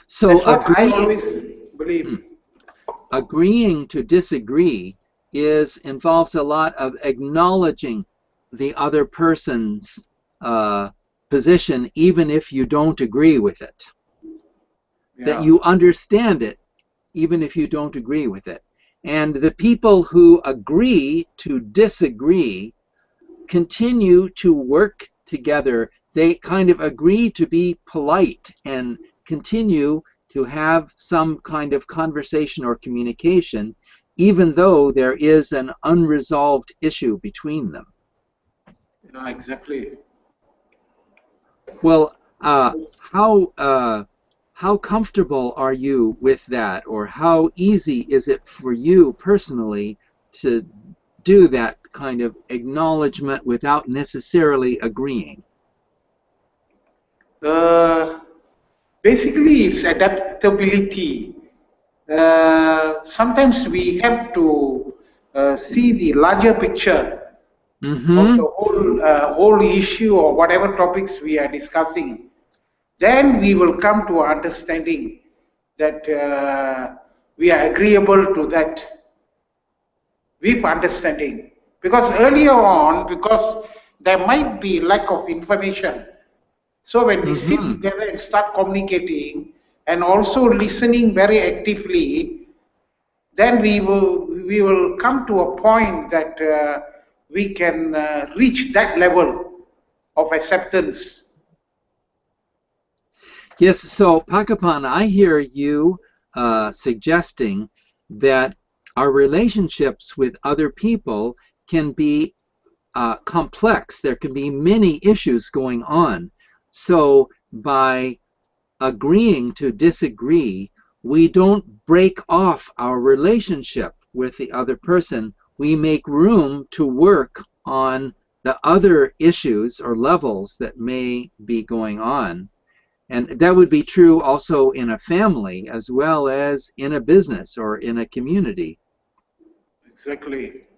So that's what I always believe. Agreeing to disagree involves a lot of acknowledging the other person's position, even if you don't agree with it. Yeah. That you understand it, even if you don't agree with it. And the people who agree to disagree continue to work together. They kind of agree to be polite and continue to have some kind of conversation or communication, even though there is an unresolved issue between them. Yeah, exactly. Well, how comfortable are you with that, or how easy is it for you personally to do that kind of acknowledgement without necessarily agreeing? Basically, it's adaptability. Sometimes we have to see the larger picture of the whole issue or whatever topics we are discussing. Then we will come to understanding that we are agreeable to that with understanding. Because earlier on, because there might be lack of information. So when we sit together and start communicating and also listening very actively, then we will come to a point that we can reach that level of acceptance. Yes, so Pakapan, I hear you suggesting that our relationships with other people can be complex. There can be many issues going on. So by agreeing to disagree, we don't break off our relationship with the other person. We make room to work on the other issues or levels that may be going on. And that would be true also in a family as well as in a business or in a community. Exactly.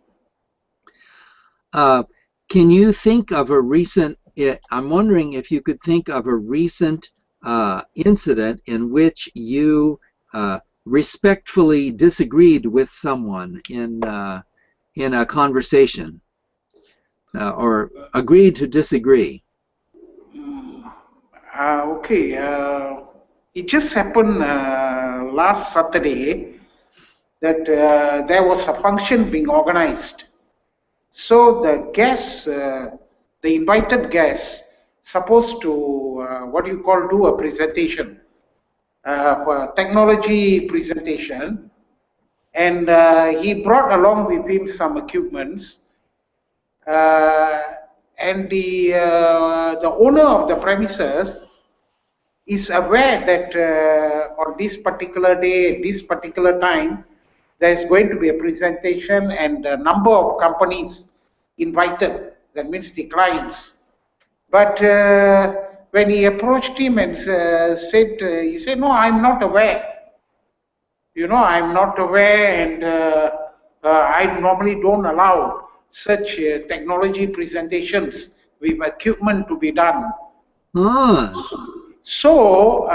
Can you think of a recent, I'm wondering if you could think of a recent incident in which you respectfully disagreed with someone in a conversation or agreed to disagree. Okay, it just happened last Saturday that there was a function being organized. So the guests the invited guest supposed to, do a presentation, technology presentation, and he brought along with him some equipments. And the owner of the premises is aware that on this particular day, this particular time, there is going to be a presentation and a number of companies invited. That means the clients. But when he approached him and said, he said, no, I'm not aware. I'm not aware, and I normally don't allow such technology presentations with equipment to be done. So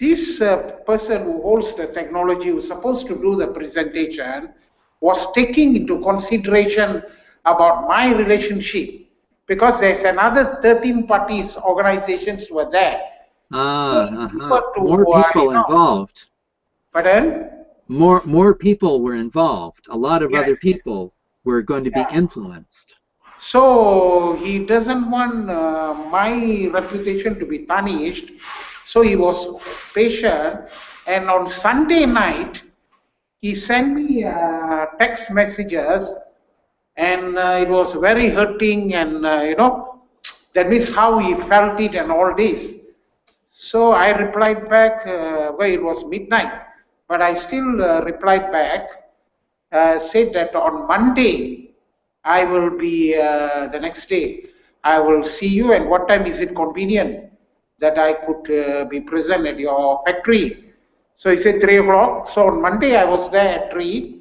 this person who holds the technology, who was supposed to do the presentation, was taking into consideration about my relationship, because there's another 13 parties, organizations were there. More people involved. Pardon? More people were involved. A lot of other people were going to be influenced. So he doesn't want my reputation to be tarnished. So he was patient. And on Sunday night, he sent me text messages, and it was very hurting, and that means how he felt it and all this. So I replied back, it was midnight, but I still replied back, said that on Monday, I will be, the next day, I will see you, and what time is it convenient that I could be present at your factory? So he said 3 o'clock. So on Monday, I was there at 3,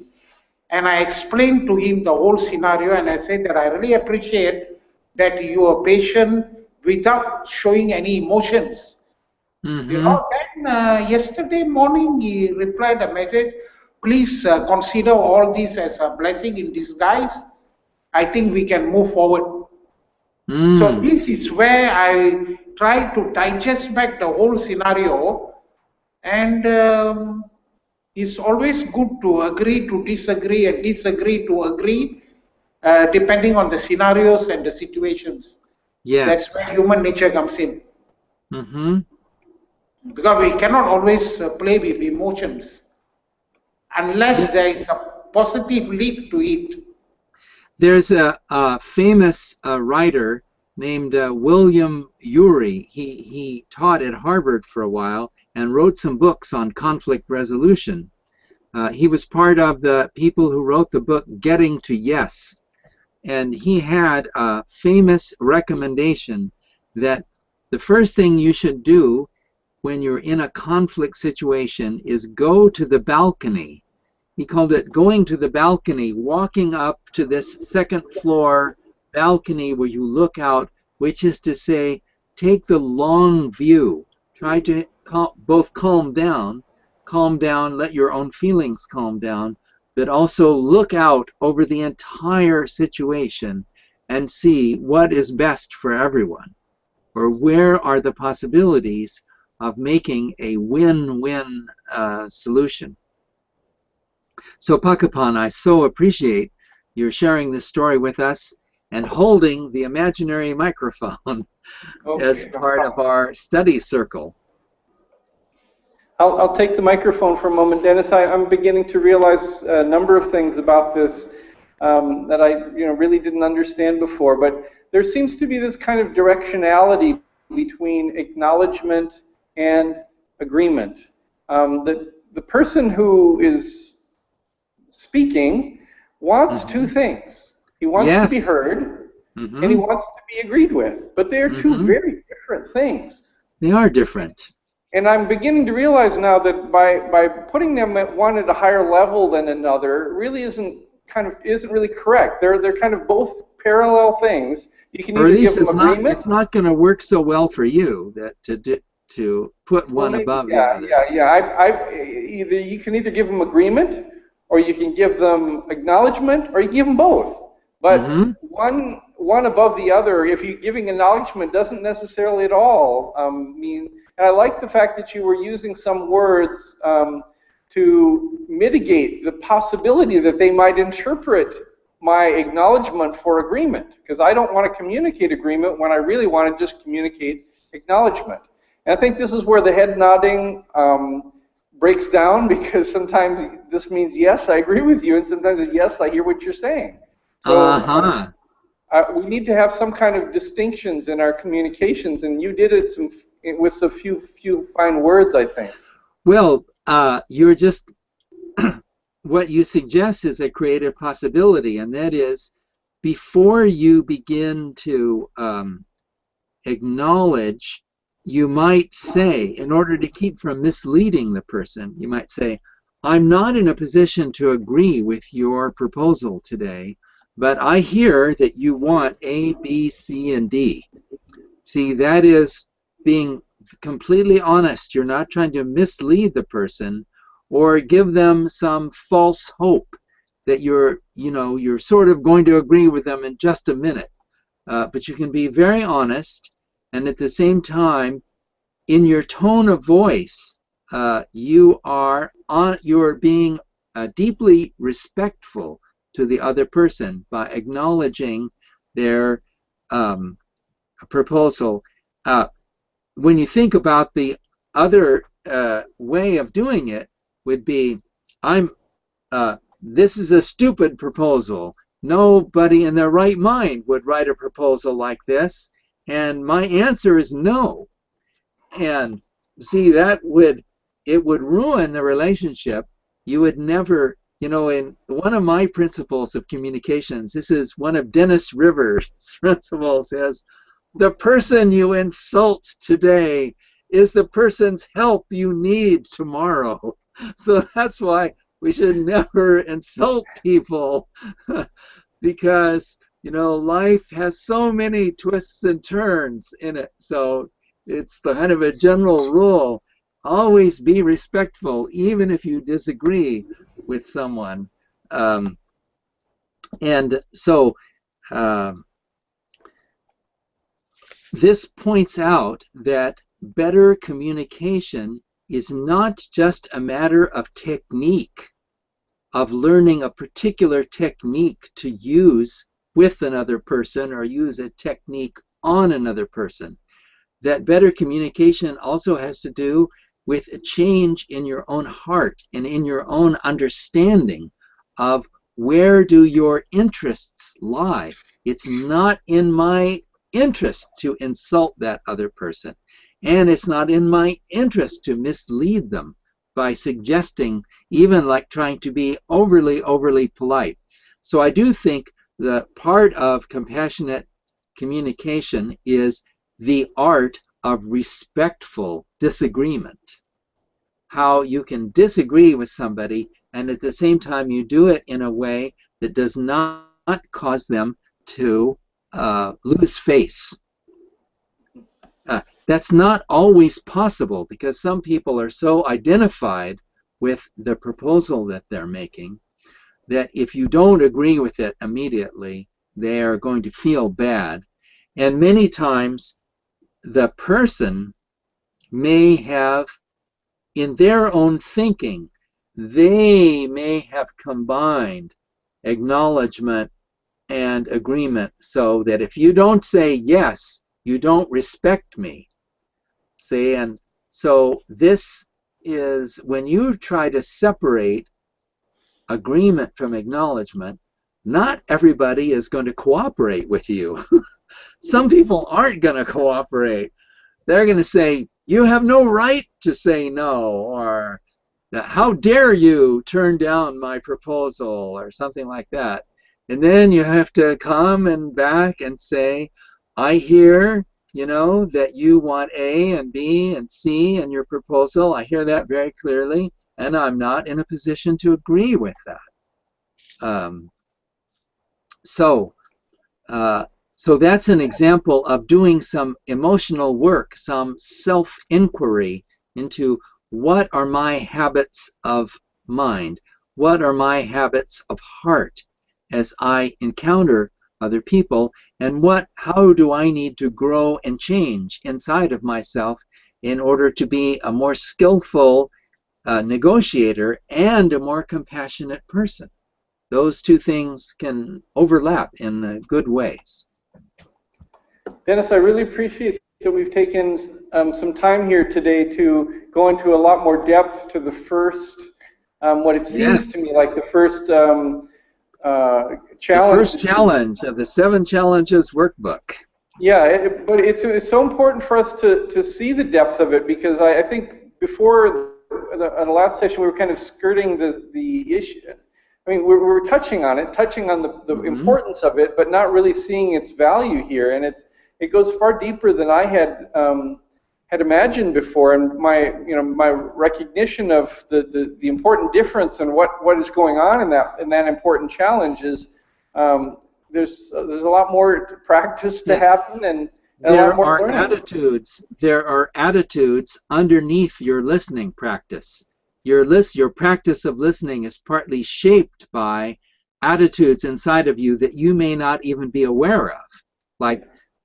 and I explained to him the whole scenario, and I said that I really appreciate that you are patient without showing any emotions. Then yesterday morning he replied a message, please consider all this as a blessing in disguise. I think we can move forward. So this is where I try to digest back the whole scenario, and it's always good to agree to disagree and disagree to agree, depending on the scenarios and the situations. Yes. That's where human nature comes in. Because we cannot always play with emotions unless there is a positive leap to it. There's a famous writer named William Ury. He taught at Harvard for a while and wrote some books on conflict resolution. He was part of the people who wrote the book Getting to Yes. And he had a famous recommendation that the first thing you should do when you're in a conflict situation is go to the balcony. He called it going to the balcony, walking up to this second floor balcony where you look out, which is to say, take the long view. Try to both calm down, let your own feelings calm down, but also look out over the entire situation and see what is best for everyone, or where are the possibilities of making a win-win solution. So Pakapan, I so appreciate your sharing this story with us and holding the imaginary microphone as part of our study circle. I'll take the microphone for a moment, Dennis. I'm beginning to realize a number of things about this that I really didn't understand before, but there seems to be this kind of directionality between acknowledgement and agreement. That the person who is speaking wants two things. He wants to be heard, and he wants to be agreed with. But they are two very different things. They are different. And I'm beginning to realize now that by putting them at one at a higher level than another really isn't really correct. They're kind of both parallel things. You can either give them agreement. It's not going to work so well for you to put one above the other. Either you can either give them agreement, or you can give them acknowledgement, or you can give them both. But one above the other, if you're giving acknowledgement, doesn't necessarily at all mean. And I like the fact that you were using some words to mitigate the possibility that they might interpret my acknowledgement for agreement, because I don't want to communicate agreement when I really want to just communicate acknowledgement. And I think this is where the head nodding breaks down, because sometimes this means yes, I agree with you, and sometimes it's yes, I hear what you're saying. So we need to have some kind of distinctions in our communications, and you did it with a few fine words, I think. Well, you're just what you suggest is a creative possibility, and that is before you begin to acknowledge, you might say, in order to keep from misleading the person, you might say, I'm not in a position to agree with your proposal today, but I hear that you want A, B, C, and D. See, that is being completely honest. You're not trying to mislead the person or give them some false hope that you're sort of going to agree with them in just a minute. But you can be very honest, and at the same time, in your tone of voice, you're being deeply respectful to the other person by acknowledging their proposal. When you think about the other way of doing it, would be, this is a stupid proposal. Nobody in their right mind would write a proposal like this, and my answer is no. And see, it would ruin the relationship. You would never, in one of my principles of communications, this is one of Dennis Rivers' principles, is the person you insult today is the person's help you need tomorrow. So that's why we should never insult people, because life has so many twists and turns in it. So it's the kind of a general rule: always be respectful, even if you disagree with someone. And so this points out that better communication is not just a matter of technique, of learning a particular technique to use with another person or use a technique on another person. That better communication also has to do with a change in your own heart and in your own understanding of where do your interests lie. It's not in my interest to insult that other person, and it's not in my interest to mislead them by suggesting, even like trying to be overly polite. So I do think the part of compassionate communication is the art of respectful disagreement. How you can disagree with somebody and at the same time you do it in a way that does not cause them to lose face. That's not always possible, because some people are so identified with the proposal that they're making that if you don't agree with it immediately, they are going to feel bad. And many times the person may have, in their own thinking, they may have combined acknowledgement and agreement, so that if you don't say yes, you don't respect me. See, and so this is when you try to separate agreement from acknowledgement, not everybody is going to cooperate with you. Some people aren't going to cooperate. They're going to say, you have no right to say no, or how dare you turn down my proposal, or something like that. And then you have to come and back and say, I hear, that you want A and B and C in your proposal. I hear that very clearly, and I'm not in a position to agree with that. So that's an example of doing some emotional work, some self-inquiry into what are my habits of mind, what are my habits of heart as I encounter other people, and how do I need to grow and change inside of myself in order to be a more skillful negotiator and a more compassionate person. those two things can overlap in good ways. Dennis, I really appreciate that we've taken some time here today to go into a lot more depth to the first, what it seems to me like the first challenge. The first challenge of the 7 Challenges workbook. Yeah, but it's so important for us to see the depth of it, because I think before the last session we were kind of skirting the issue. I mean, we were touching on it, touching on the importance of it, but not really seeing its value here. And it goes far deeper than I had imagined before. And my recognition of the important difference and what is going on in that important challenge is there's a lot more practice to happen and a lot more learning. There are attitudes underneath your listening practice. Your practice of listening is partly shaped by attitudes inside of you that you may not even be aware of. Like,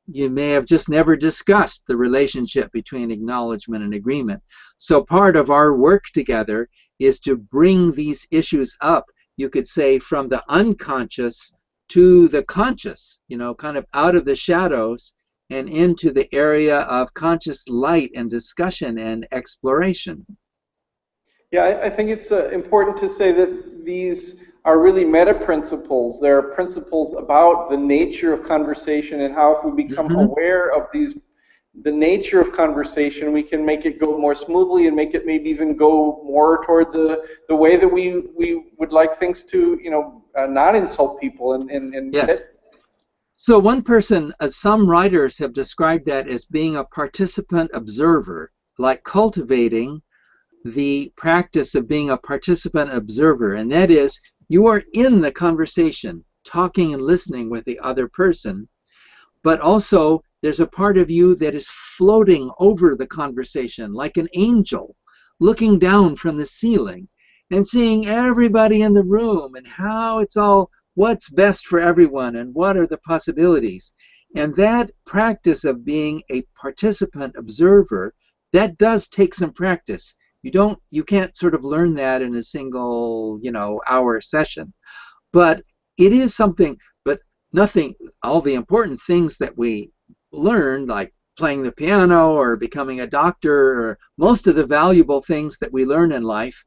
you may have just never discussed the relationship between acknowledgement and agreement. So part of our work together is to bring these issues up, you could say, from the unconscious to the conscious, kind of out of the shadows and into the area of conscious light and discussion and exploration. Yeah, I think it's important to say that these are really meta principles. They're principles about the nature of conversation and how, if we become aware of the nature of conversation, we can make it go more smoothly and make it maybe even go more toward the way that we would like things to, not insult people. And yes. So one person, some writers have described that as being a participant observer, like cultivating the practice of being a participant observer. And that is, you are in the conversation, talking and listening with the other person, but also there's a part of you that is floating over the conversation like an angel, looking down from the ceiling and seeing everybody in the room and how it's all, what's best for everyone and what are the possibilities. And that practice of being a participant observer, that does take some practice. You can't sort of learn that in a single, hour session. But it is something, but nothing, all the important things that we learn, like playing the piano or becoming a doctor, or most of the valuable things that we learn in life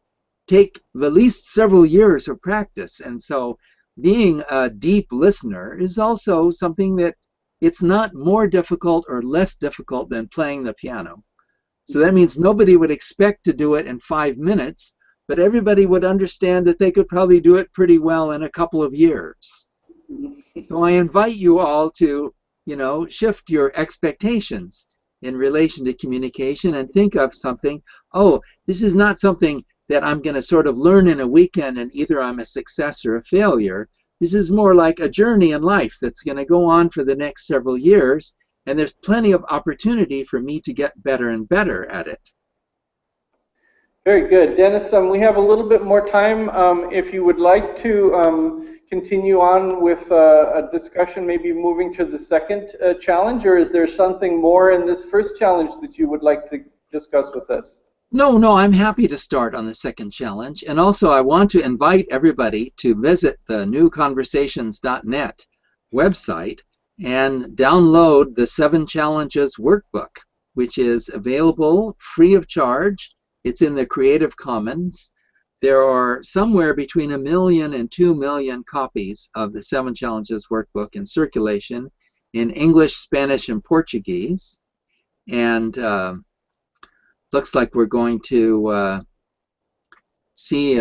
take at least several years of practice. And so being a deep listener is also something that it's not more difficult or less difficult than playing the piano. So that means nobody would expect to do it in 5 minutes, but everybody would understand that they could probably do it pretty well in a couple of years. So I invite you all to, shift your expectations in relation to communication and think of something, oh, this is not something that I'm going to sort of learn in a weekend and either I'm a success or a failure. This is more like a journey in life that's going to go on for the next several years. And there's plenty of opportunity for me to get better and better at it. Very good. Dennis, we have a little bit more time. If you would like to continue on with a discussion, maybe moving to the second challenge, or is there something more in this first challenge that you would like to discuss with us? No, I'm happy to start on the second challenge. And also I want to invite everybody to visit the newconversations.net website and download the 7 Challenges workbook, which is available free of charge. It's in the Creative Commons. There are somewhere between 1 million and 2 million copies of the 7 Challenges workbook in circulation in English, Spanish, and Portuguese. And looks like we're going to see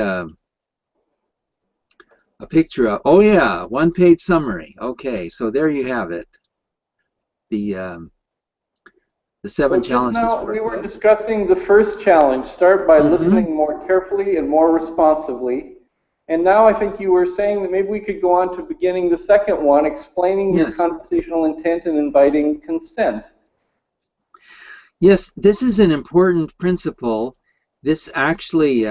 a picture of, oh yeah, 1-page summary. Okay, so there you have it. The 7 Challenges. Now we were discussing the first challenge. Start by listening more carefully and more responsively. And now I think you were saying that maybe we could go on to beginning the second one, explaining your conversational intent and inviting consent. Yes, this is an important principle. This actually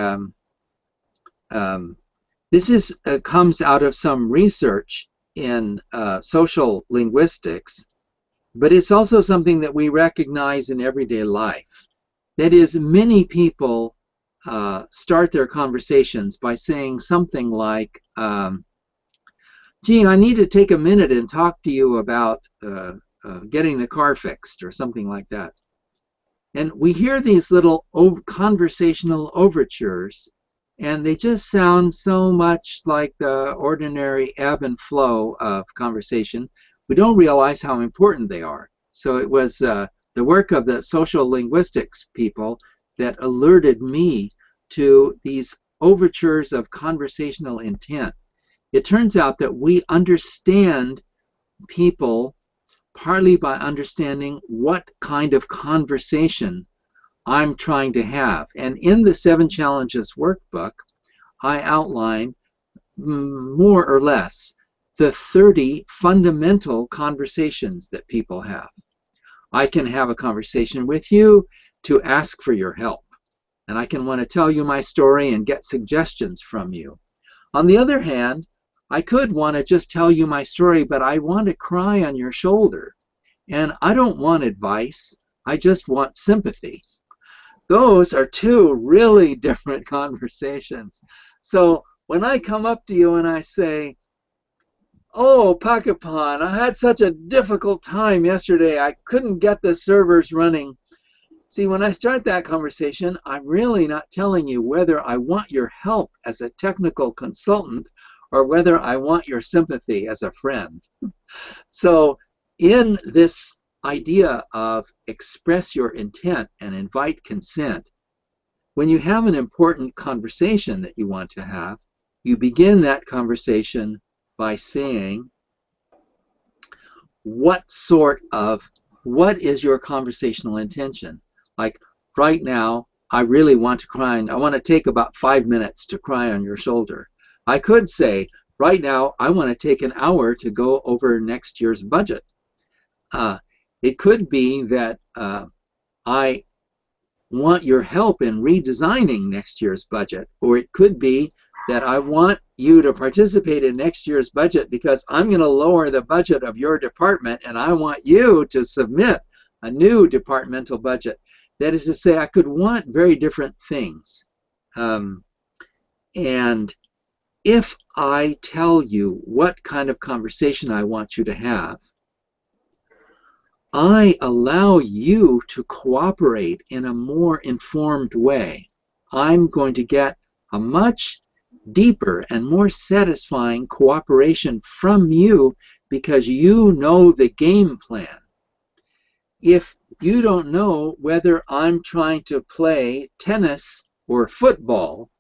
comes out of some research in social linguistics, but it's also something that we recognize in everyday life. That is, many people start their conversations by saying something like, gee, I need to take a minute and talk to you about getting the car fixed or something like that. And we hear these little conversational overtures, and they just sound so much like the ordinary ebb and flow of conversation. We don't realize how important they are. So it was the work of the social linguistics people that alerted me to these overtures of conversational intent. It turns out that we understand people partly by understanding what kind of conversation I'm trying to have. And in the 7 Challenges workbook, I outline more or less the 30 fundamental conversations that people have. I can have a conversation with you to ask for your help, and I can want to tell you my story and get suggestions from you. On the other hand, I could want to just tell you my story, but I want to cry on your shoulder. And I don't want advice, I just want sympathy. Those are 2 really different conversations. So when I come up to you and I say, oh, Pakapan, I had such a difficult time yesterday, I couldn't get the servers running. See, when I start that conversation, I'm really not telling you whether I want your help as a technical consultant or whether I want your sympathy as a friend. So in this idea of express your intent and invite consent, when you have an important conversation that you want to have, you begin that conversation by saying, what is your conversational intention? Like right now, I really want to cry, and I want to take about 5 minutes to cry on your shoulder. I could say, right now, I want to take an hour to go over next year's budget. It could be that I want your help in redesigning next year's budget, or it could be that I want you to participate in next year's budget because I'm going to lower the budget of your department and I want you to submit a new departmental budget. That is to say, I could want very different things. And if I tell you what kind of conversation I want you to have, I allow you to cooperate in a more informed way. I'm going to get a much deeper and more satisfying cooperation from you because you know the game plan. If you don't know whether I'm trying to play tennis or football,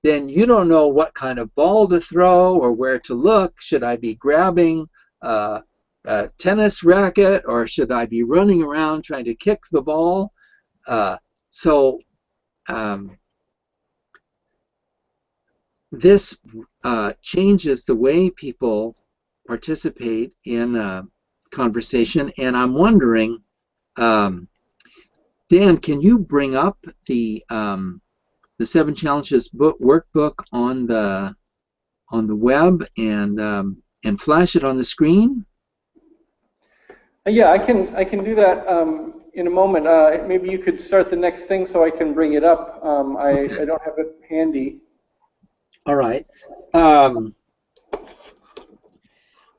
then you don't know what kind of ball to throw or where to look. Should I be grabbing a tennis racket or should I be running around trying to kick the ball? This changes the way people participate in a conversation, and I'm wondering, Dan, can you bring up the 7 Challenges workbook on the web and flash it on the screen? Yeah, I can do that in a moment. Maybe you could start the next thing so I can bring it up. I don't have it handy. All right.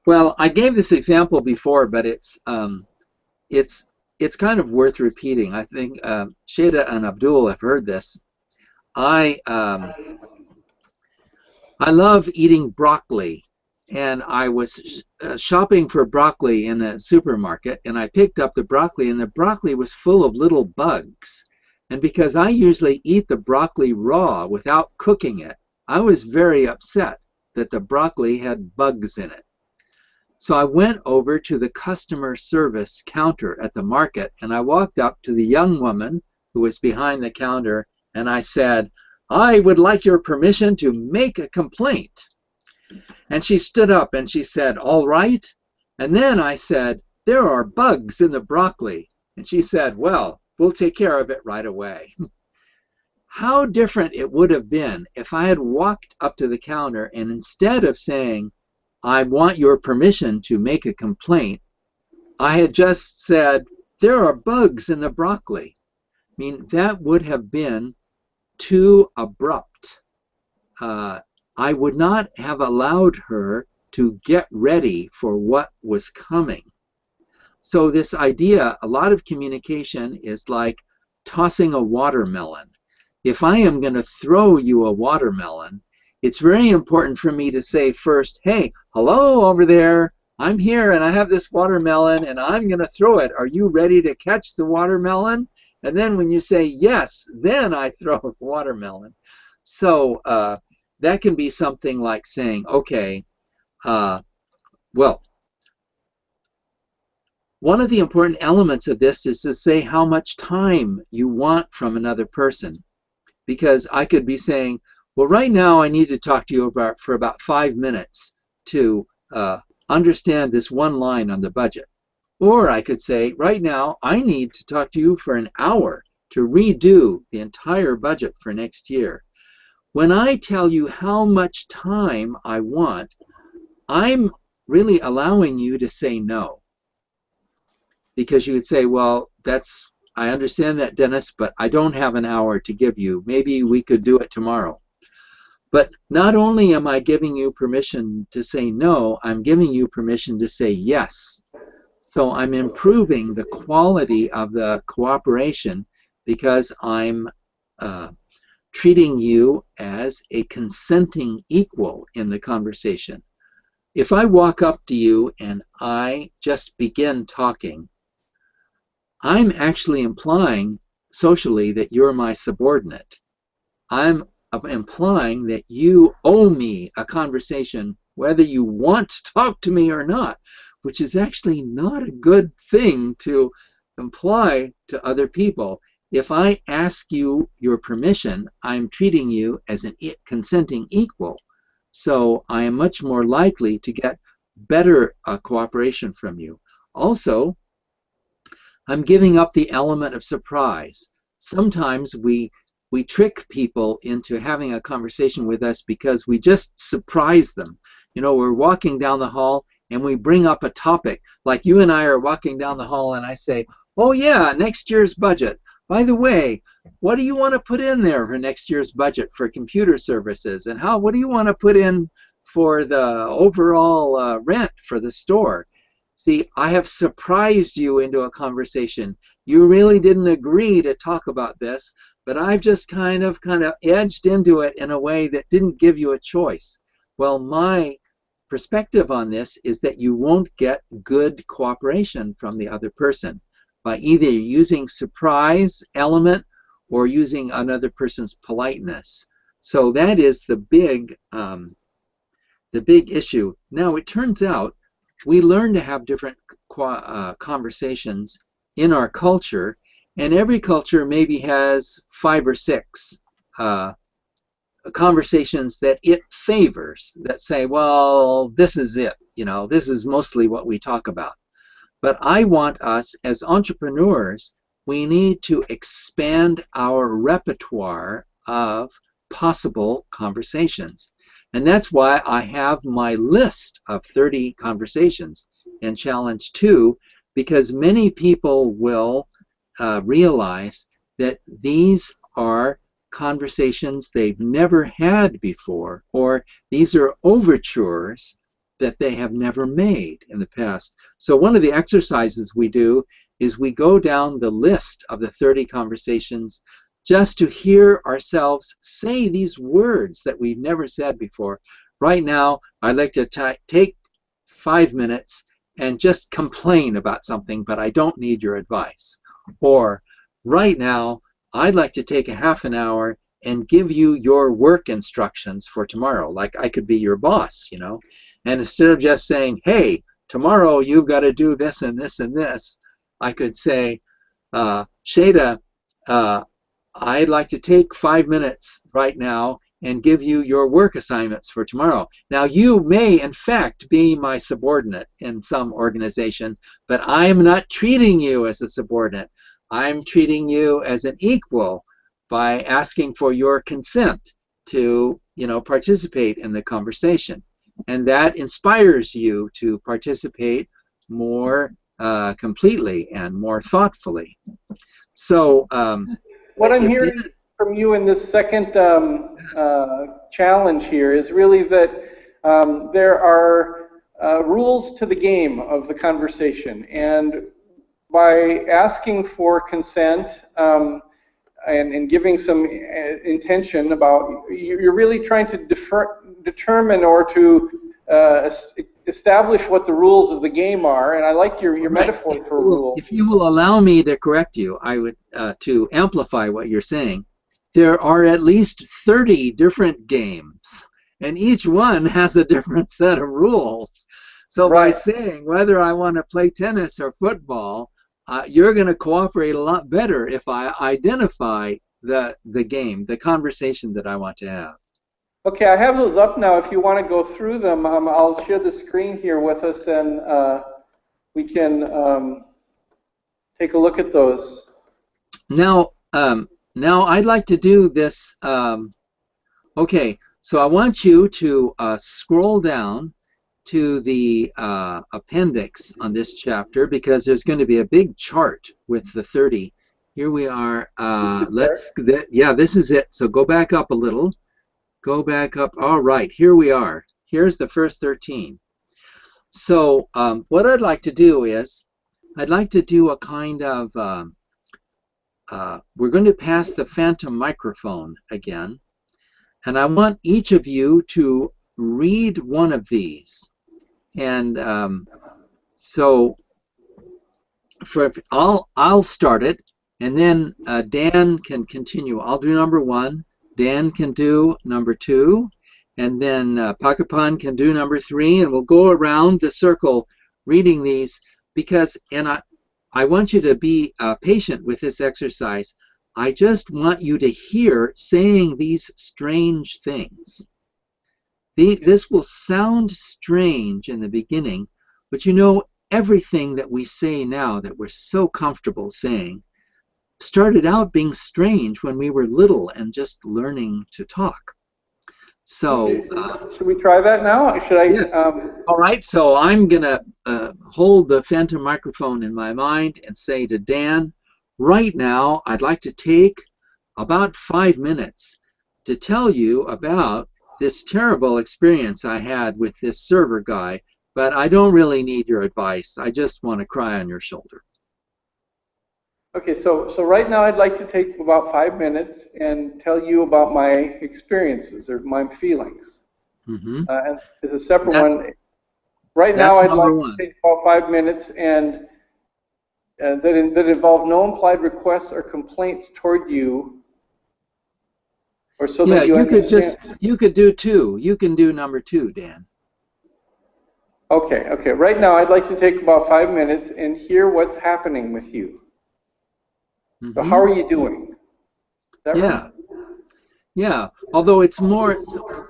Well, I gave this example before, but it's kind of worth repeating. I think Sheda and Abdul have heard this. I love eating broccoli, and I was shopping for broccoli in a supermarket, and I picked up the broccoli, and the broccoli was full of little bugs. And because I usually eat the broccoli raw without cooking it, I was very upset that the broccoli had bugs in it. So I went over to the customer service counter at the market, and I walked up to the young woman who was behind the counter, and I said, "I would like your permission to make a complaint." And she stood up and she said, "All right." And then I said, "There are bugs in the broccoli." And she said, "Well, we'll take care of it right away." How different it would have been if I had walked up to the counter and instead of saying, "I want your permission to make a complaint," I had just said, "There are bugs in the broccoli." I mean, that would have been too abrupt. I would not have allowed her to get ready for what was coming. So this idea, a lot of communication is like tossing a watermelon. If I am going to throw you a watermelon, it's very important for me to say first, hey, hello over there, I'm here and I have this watermelon and I'm going to throw it. Are you ready to catch the watermelon? And then when you say yes, then I throw the watermelon. So that can be something like saying, okay, well, one of the important elements of this is to say how much time you want from another person. Because I could be saying, well, right now I need to talk to you for about 5 minutes to understand this one line on the budget. Or I could say, right now I need to talk to you for an hour to redo the entire budget for next year. When I tell you how much time I want, I'm really allowing you to say no. Because you would say, well, I understand that, Dennis, but I don't have an hour to give you. Maybe we could do it tomorrow. But not only am I giving you permission to say no, I'm giving you permission to say yes. So I'm improving the quality of the cooperation because I'm treating you as a consenting equal in the conversation. If I walk up to you and I just begin talking, I'm actually implying socially that you're my subordinate. I'm implying that you owe me a conversation whether you want to talk to me or not, which is actually not a good thing to imply to other people. If I ask you your permission, I'm treating you as a consenting equal. So I am much more likely to get better cooperation from you. Also, I'm giving up the element of surprise. Sometimes we trick people into having a conversation with us because we just surprise them. You know, we're walking down the hall and we bring up a topic, like you and I are walking down the hall and I say, oh yeah, next year's budget. By the way, what do you want to put in there for next year's budget for computer services? And what do you want to put in for the overall rent for the store? See, I have surprised you into a conversation. You really didn't agree to talk about this, but I've just kind of edged into it in a way that didn't give you a choice. Well, my perspective on this is that you won't get good cooperation from the other person by either using surprise element or using another person's politeness. So that is the big issue. Now, it turns out we learn to have different conversations in our culture, and every culture maybe has 5 or 6 conversations that it favors, that say, well, this is it, you know, this is mostly what we talk about. But I want us as entrepreneurs, we need to expand our repertoire of possible conversations. And that's why I have my list of 30 conversations in Challenge 2, because many people will realize that these are conversations they've never had before, or these are overtures that they have never made in the past. So one of the exercises we do is we go down the list of the 30 conversations just to hear ourselves say these words that we've never said before. Right now, I'd like to take 5 minutes and just complain about something, but I don't need your advice. Or, right now, I'd like to take a half an hour and give you your work instructions for tomorrow. Like I could be your boss, you know. And instead of just saying, hey, tomorrow you've got to do this and this and this, I could say, Shada, I'd like to take 5 minutes right now and give you your work assignments for tomorrow. Now, you may, in fact, be my subordinate in some organization, but I'm not treating you as a subordinate. I'm treating you as an equal by asking for your consent to, you know, participate in the conversation. And that inspires you to participate more completely and more thoughtfully. So, what I'm hearing from you in this second challenge here is really that there are rules to the game of the conversation. And by asking for consent and giving some intention about, you're really trying to determine or to establish what the rules of the game are. And I like your Right. metaphor for a rule. If you will allow me to correct you, I would to amplify what you're saying. There are at least 30 different games, and each one has a different set of rules. So by Right. saying whether I want to play tennis or football, you're going to cooperate a lot better if I identify the game, the conversation that I want to have. Okay, I have those up now. If you want to go through them, I'll share the screen here with us, and we can take a look at those. Now, now I'd like to do this. Okay, so I want you to scroll down to the appendix on this chapter, because there's going to be a big chart with the 30. Here we are. Yeah, this is it. So go back up a little. Go back up. All right, here we are. Here's the first 13. So what I'd like to do is, I'd like to do a kind of, we're going to pass the phantom microphone again, and I want each of you to read one of these. And so I'll start it, and then Dan can continue. I'll do number 1. Dan can do number 2, and then Pakapan can do number 3, and we'll go around the circle reading these, because, and I want you to be patient with this exercise. I just want you to hear saying these strange things. This will sound strange in the beginning, but you know, everything that we say now that we're so comfortable saying started out being strange when we were little and just learning to talk. So, should we try that now? Should I? Yes. All right, so I'm going to hold the phantom microphone in my mind and say to Dan, right now, I'd like to take about 5 minutes to tell you about this terrible experience I had with this server guy, but I don't really need your advice. I just want to cry on your shoulder. Okay, so right now I'd like to take about 5 minutes and tell you about my experiences or my feelings. Mm-hmm. And there's a separate one. Right now I'd like to take about 5 minutes and that involve no implied requests or complaints toward you, or so that you understand. You could do 2. You can do number 2, Dan. Okay. Right now I'd like to take about 5 minutes and hear what's happening with you. Mm-hmm. So how are you doing? Is that right? Yeah. Although it's more,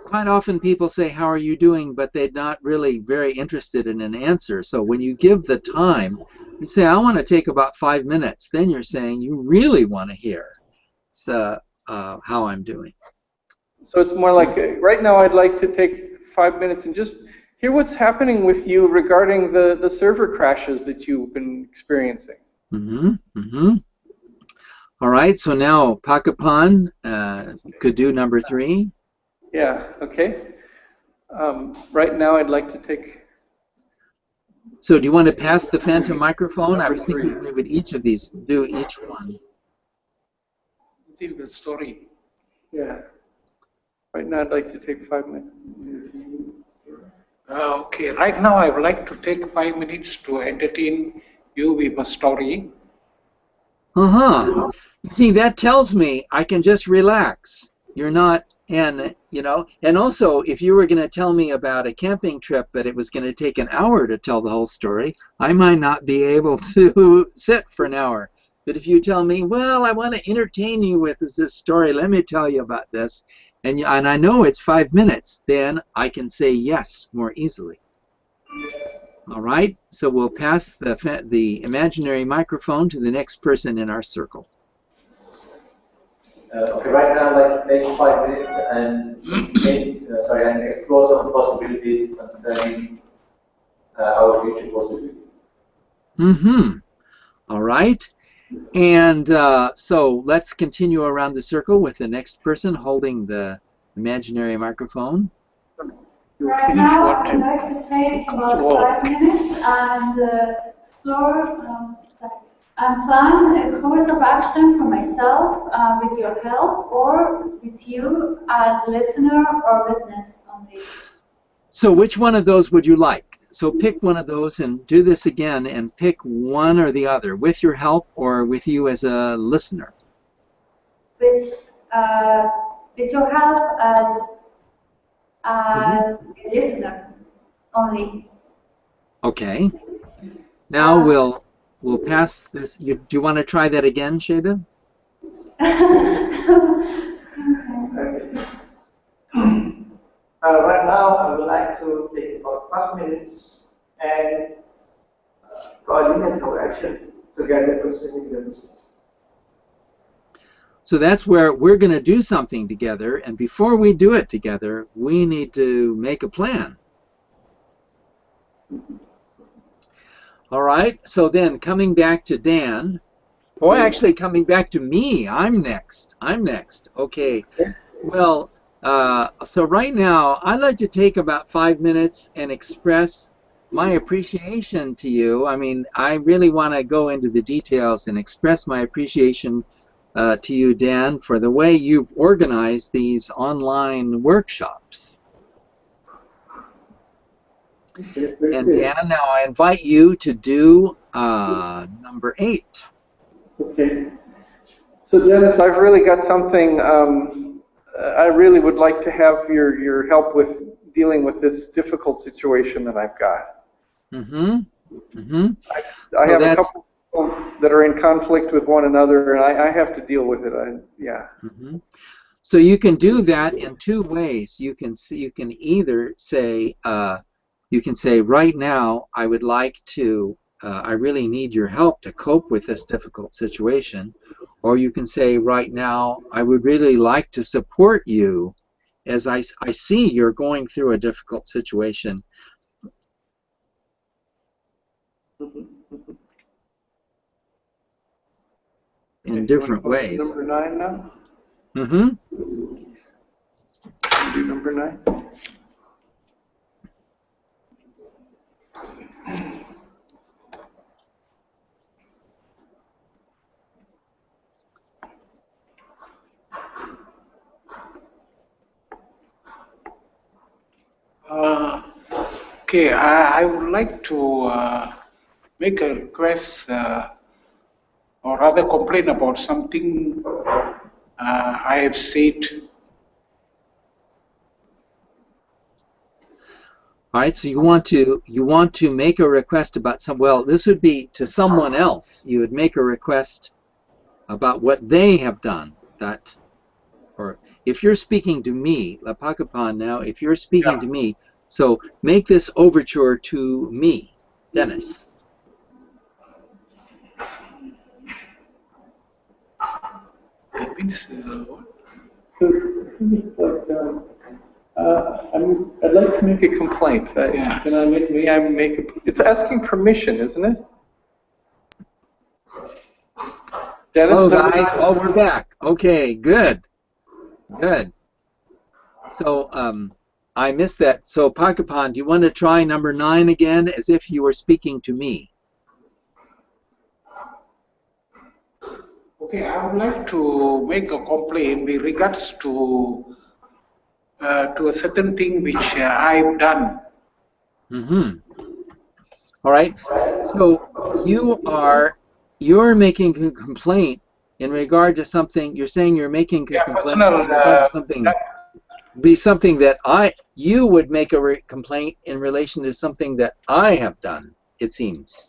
quite often people say, how are you doing? But they're not really very interested in an answer. So when you give the time, you say, I want to take about 5 minutes. Then you're saying you really want to hear how I'm doing. So it's more like, right now I'd like to take 5 minutes and just hear what's happening with you regarding the server crashes that you've been experiencing. Mm-hmm. All right, so now Pakapan could do number 3. Yeah, okay. Right now I'd like to take... So do you want to pass the phantom microphone? I was thinking we would each of these do each one. Tell the story. Yeah. Right now I'd like to take 5 minutes. Okay, right now I would like to take 5 minutes to entertain you with a story. See, that tells me I can just relax. You're not, and also if you were going to tell me about a camping trip, but it was going to take an hour to tell the whole story, I might not be able to sit for an hour. But if you tell me, well, I want to entertain you with this story, let me tell you about this, and I know it's 5 minutes, then I can say yes more easily. All right, so we'll pass the imaginary microphone to the next person in our circle. Okay, right now I'd like to take 5 minutes and explore some possibilities concerning our future possibilities. All right, and so let's continue around the circle with the next person holding the imaginary microphone. Right now, I'd like to take about 5 minutes and explore, and plan a course of action for myself with your help or with you as listener or witness only. So which one of those would you like? So pick one of those and do this again and pick one or the other, with your help or with you as a listener. With your help as a listener only. Okay. Now we'll pass this. Do you want to try that again, Shada? Right now, I would like to take about 5 minutes and coordinate our action together concerning the business. So that's where we're going to do something together, and before we do it together, we need to make a plan. All right, so then coming back to Dan, or actually coming back to me, I'm next. Okay, well, so right now, I'd like to take about 5 minutes and express my appreciation to you. I mean, I really want to go into the details and express my appreciation to you, Dan, for the way you've organized these online workshops. And Dan, now I invite you to do number 8. Okay. So Dennis, I've really got something. I really would like to have your help with dealing with this difficult situation that I've got. I have a couple that are in conflict with one another, and I have to deal with it. So you can do that in 2 ways. You can either say right now I would like to. I really need your help to cope with this difficult situation. Or you can say, right now, I would really like to support you as I see you're going through a difficult situation. In different ways. Number 9 now? Do number 9? Okay, I would like to make a request or rather complain about something I have said. All right, so you want to make a request about this would be to someone else. You would make a request about what they have done. Or if you're speaking to me, Lapakapan now, if you're speaking to me, so make this overture to me, Dennis. It means what? I'd like to make a complaint. It's asking permission, isn't it? Dennis, oh, guys, we're back. Okay, good. So, I missed that. So, Pakapan, do you want to try number 9 again, as if you were speaking to me? Okay, I would like to make a complaint with regards to a certain thing which I've done. All right. So you're making a complaint in regard to something. You're saying you're making a complaint in regard to something. Be something that you would make a complaint in relation to something that I have done. It seems.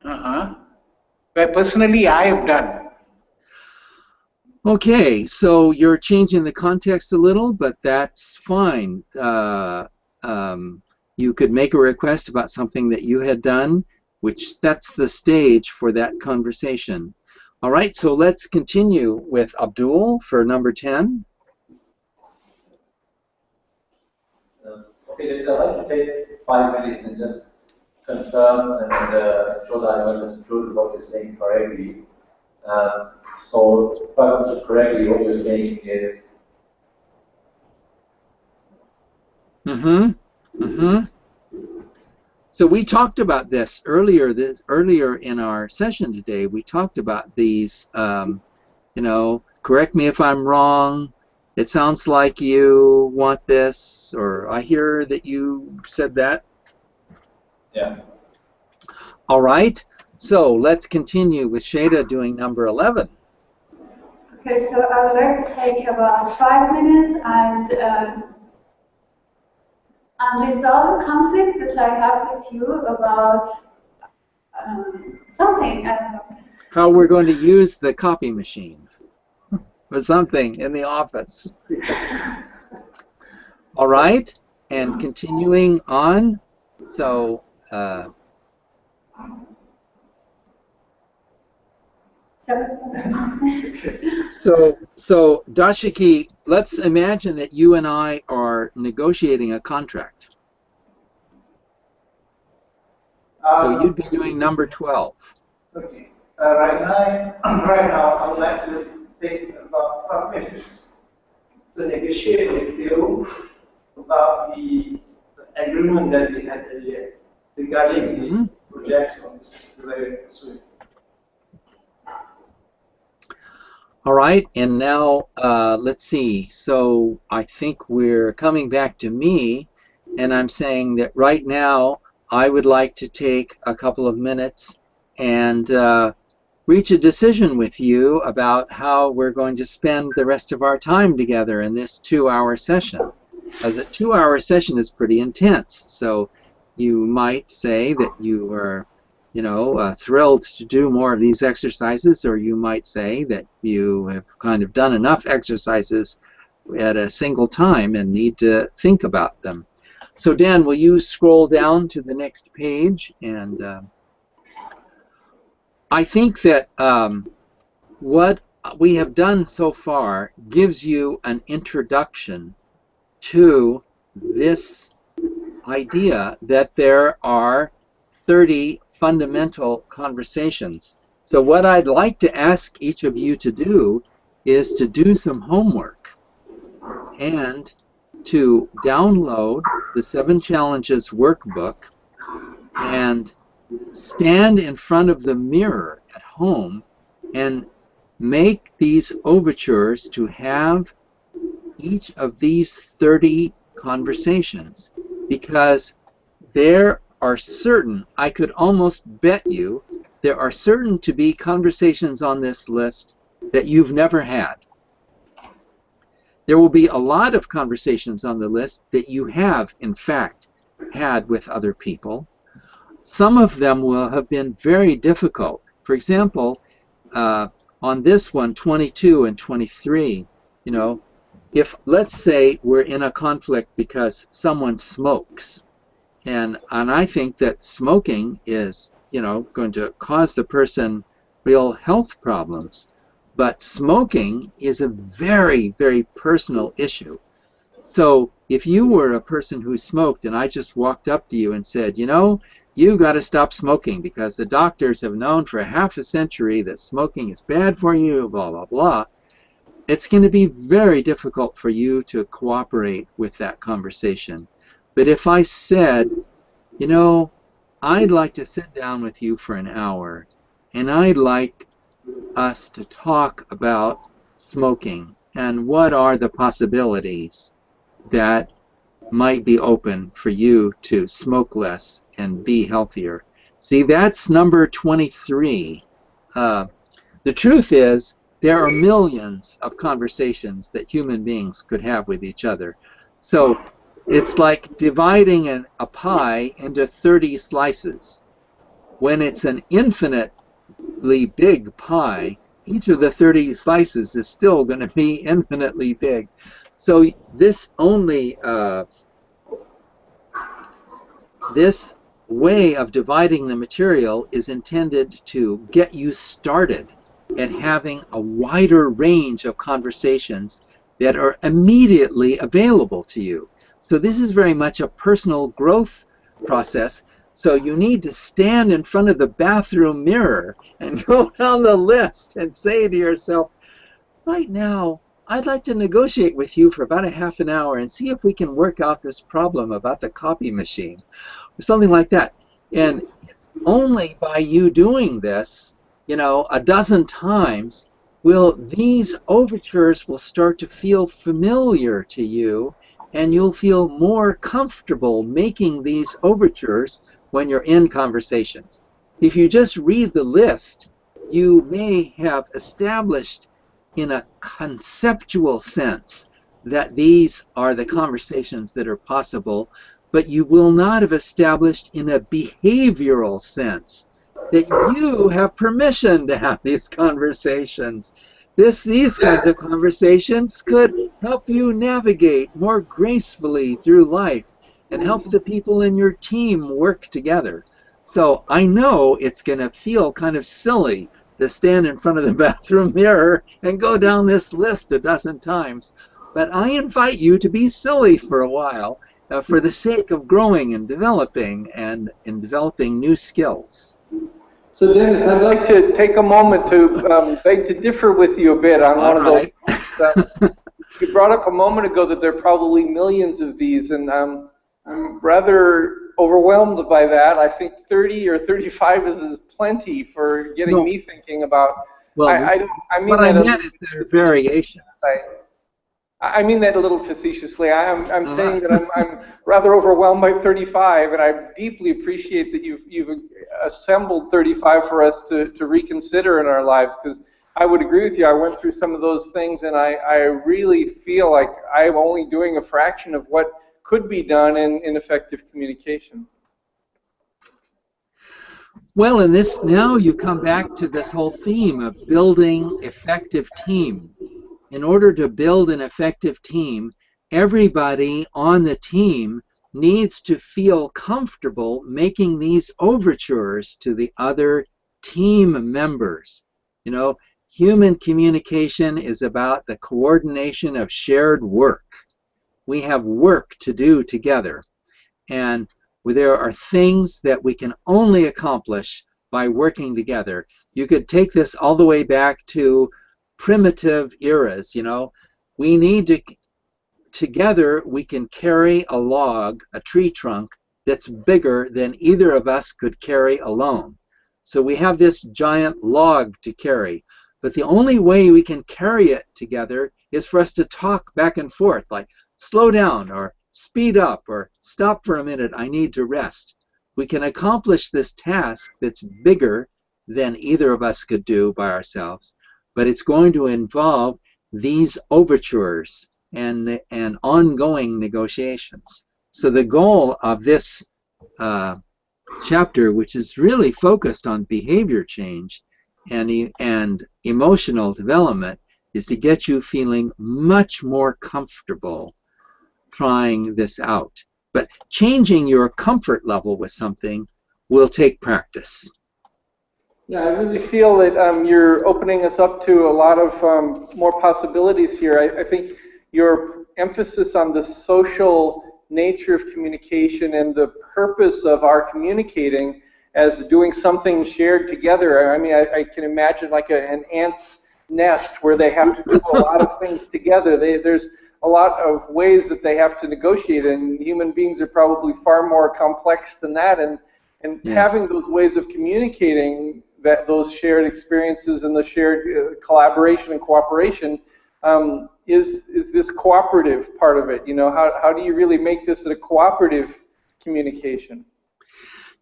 Well, personally, I have done. Okay, so you're changing the context a little, but that's fine. You could make a request about something that you had done, which sets the stage for that conversation. All right, so let's continue with Abdul for number 10. Okay, so I'd like to take 5 minutes and just confirm and ensure that I understood what you're saying correctly. So, if I understood correctly, what you're saying is Mm-hmm. Mm-hmm. So we talked about this earlier. Earlier in our session today, we talked about these. You know, correct me if I'm wrong. It sounds like you want this, or I hear that you said that. Yeah. All right. So let's continue with Shada doing number 11. Okay, so I would like to take about 5 minutes and resolve a conflict that I have with you about something. I don't know. How we're going to use the copy machine or something in the office. All right. And continuing on. So, so Dashiki, let's imagine that you and I are negotiating a contract. So you'd be doing number 12. Okay. Right now, I would like to take about 5 minutes to negotiate with you about the agreement that we had earlier regarding the projects on this particular pursuit. All right, and now let's see. So I think we're coming back to me, and I'm saying that right now I would like to take a couple of minutes and reach a decision with you about how we're going to spend the rest of our time together in this 2-hour session. As a 2-hour session is pretty intense, so you might say that you are, you know, thrilled to do more of these exercises, or you might say that you have kind of done enough exercises at a single time and need to think about them. So Dan, will you scroll down to the next page? And I think that what we have done so far gives you an introduction to this idea that there are 30 fundamental conversations. So what I'd like to ask each of you to do is to do some homework and to download the 7 Challenges workbook and stand in front of the mirror at home and make these overtures to have each of these 30 conversations, because there are certain, I could almost bet you, there are certain to be conversations on this list that you've never had. There will be a lot of conversations on the list that you have, in fact, had with other people. Some of them will have been very difficult. For example, on this one, 22 and 23, you know, if, let's say, we're in a conflict because someone smokes, and I think that smoking is, you know, going to cause the person real health problems, but smoking is a very, very personal issue. So if you were a person who smoked and I just walked up to you and said, you know, you got to stop smoking because the doctors have known for half a century that smoking is bad for you, blah, blah, blah, it's going to be very difficult for you to cooperate with that conversation. But if I said, you know, I'd like to sit down with you for an hour and I'd like us to talk about smoking and what are the possibilities that might be open for you to smoke less and be healthier. See, that's number 23. The truth is, there are millions of conversations that human beings could have with each other. So it's like dividing a pie into 30 slices. When it's an infinitely big pie, each of the 30 slices is still going to be infinitely big. So this only, this way of dividing the material is intended to get you started at having a wider range of conversations that are immediately available to you. So this is very much a personal growth process. So you need to stand in front of the bathroom mirror and go down the list and say to yourself, right now, I'd like to negotiate with you for about a half an hour and see if we can work out this problem about the copy machine, or something like that. And only by you doing this, you know, a dozen times, will these overtures will start to feel familiar to you, and you'll feel more comfortable making these overtures when you're in conversations. If you just read the list, you may have established in a conceptual sense that these are the conversations that are possible, but you will not have established in a behavioral sense that you have permission to have these conversations. These kinds of conversations could help you navigate more gracefully through life and help the people in your team work together. So I know it's going to feel kind of silly to stand in front of the bathroom mirror and go down this list a dozen times, but I invite you to be silly for a while for the sake of growing and developing and in developing new skills. So Dennis, I'd like to take a moment to beg to differ with you a bit on one of those. You brought up a moment ago that there are probably millions of these, and I'm rather overwhelmed by that. I think 30 or 35 is plenty for getting me thinking about. Well, I mean what I meant is there are variations. I mean that a little facetiously. I'm saying that I'm rather overwhelmed by 35, and I deeply appreciate that you've assembled 35 for us to reconsider in our lives, because I would agree with you. I went through some of those things, and I really feel like I'm only doing a fraction of what could be done in effective communication. Well, in this, now you come back to this whole theme of building effective team. In order to build an effective team, everybody on the team needs to feel comfortable making these overtures to the other team members. You know, human communication is about the coordination of shared work. We have work to do together, and there are things that we can only accomplish by working together. You could take this all the way back to primitive eras. You know, we need to, together we can carry a log, a tree trunk, that's bigger than either of us could carry alone. So we have this giant log to carry, but the only way we can carry it together is for us to talk back and forth, like slow down or speed up or stop for a minute, I need to rest. We can accomplish this task that's bigger than either of us could do by ourselves, but it's going to involve these overtures and ongoing negotiations. So the goal of this chapter, which is really focused on behavior change and emotional development, is to get you feeling much more comfortable trying this out. But changing your comfort level with something will take practice. Yeah, I really feel that you're opening us up to a lot of more possibilities here. I think your emphasis on the social nature of communication and the purpose of our communicating as doing something shared together. I mean, I can imagine like an ant's nest where they have to do a lot of things together. There's a lot of ways that they have to negotiate, and human beings are probably far more complex than that. And yes, having those ways of communicating, that those shared experiences and the shared collaboration and cooperation is this cooperative part of it. You know, how do you really make this a cooperative communication?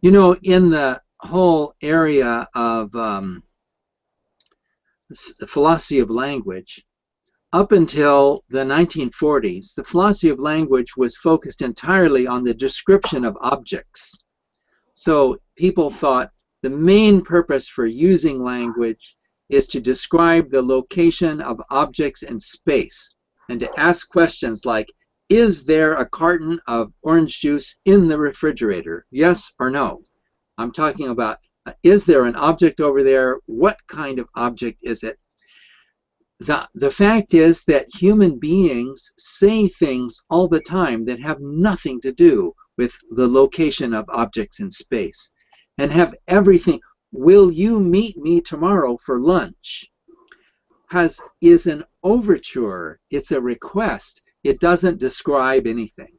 You know, in the whole area of the philosophy of language, up until the 1940s, the philosophy of language was focused entirely on the description of objects. So people thought the main purpose for using language is to describe the location of objects in space and to ask questions like, is there a carton of orange juice in the refrigerator? Yes or no? I'm talking about, is there an object over there? What kind of object is it? The fact is that human beings say things all the time that have nothing to do with the location of objects in space, and have everything. Will you meet me tomorrow for lunch? Is an overture. It's a request. It doesn't describe anything.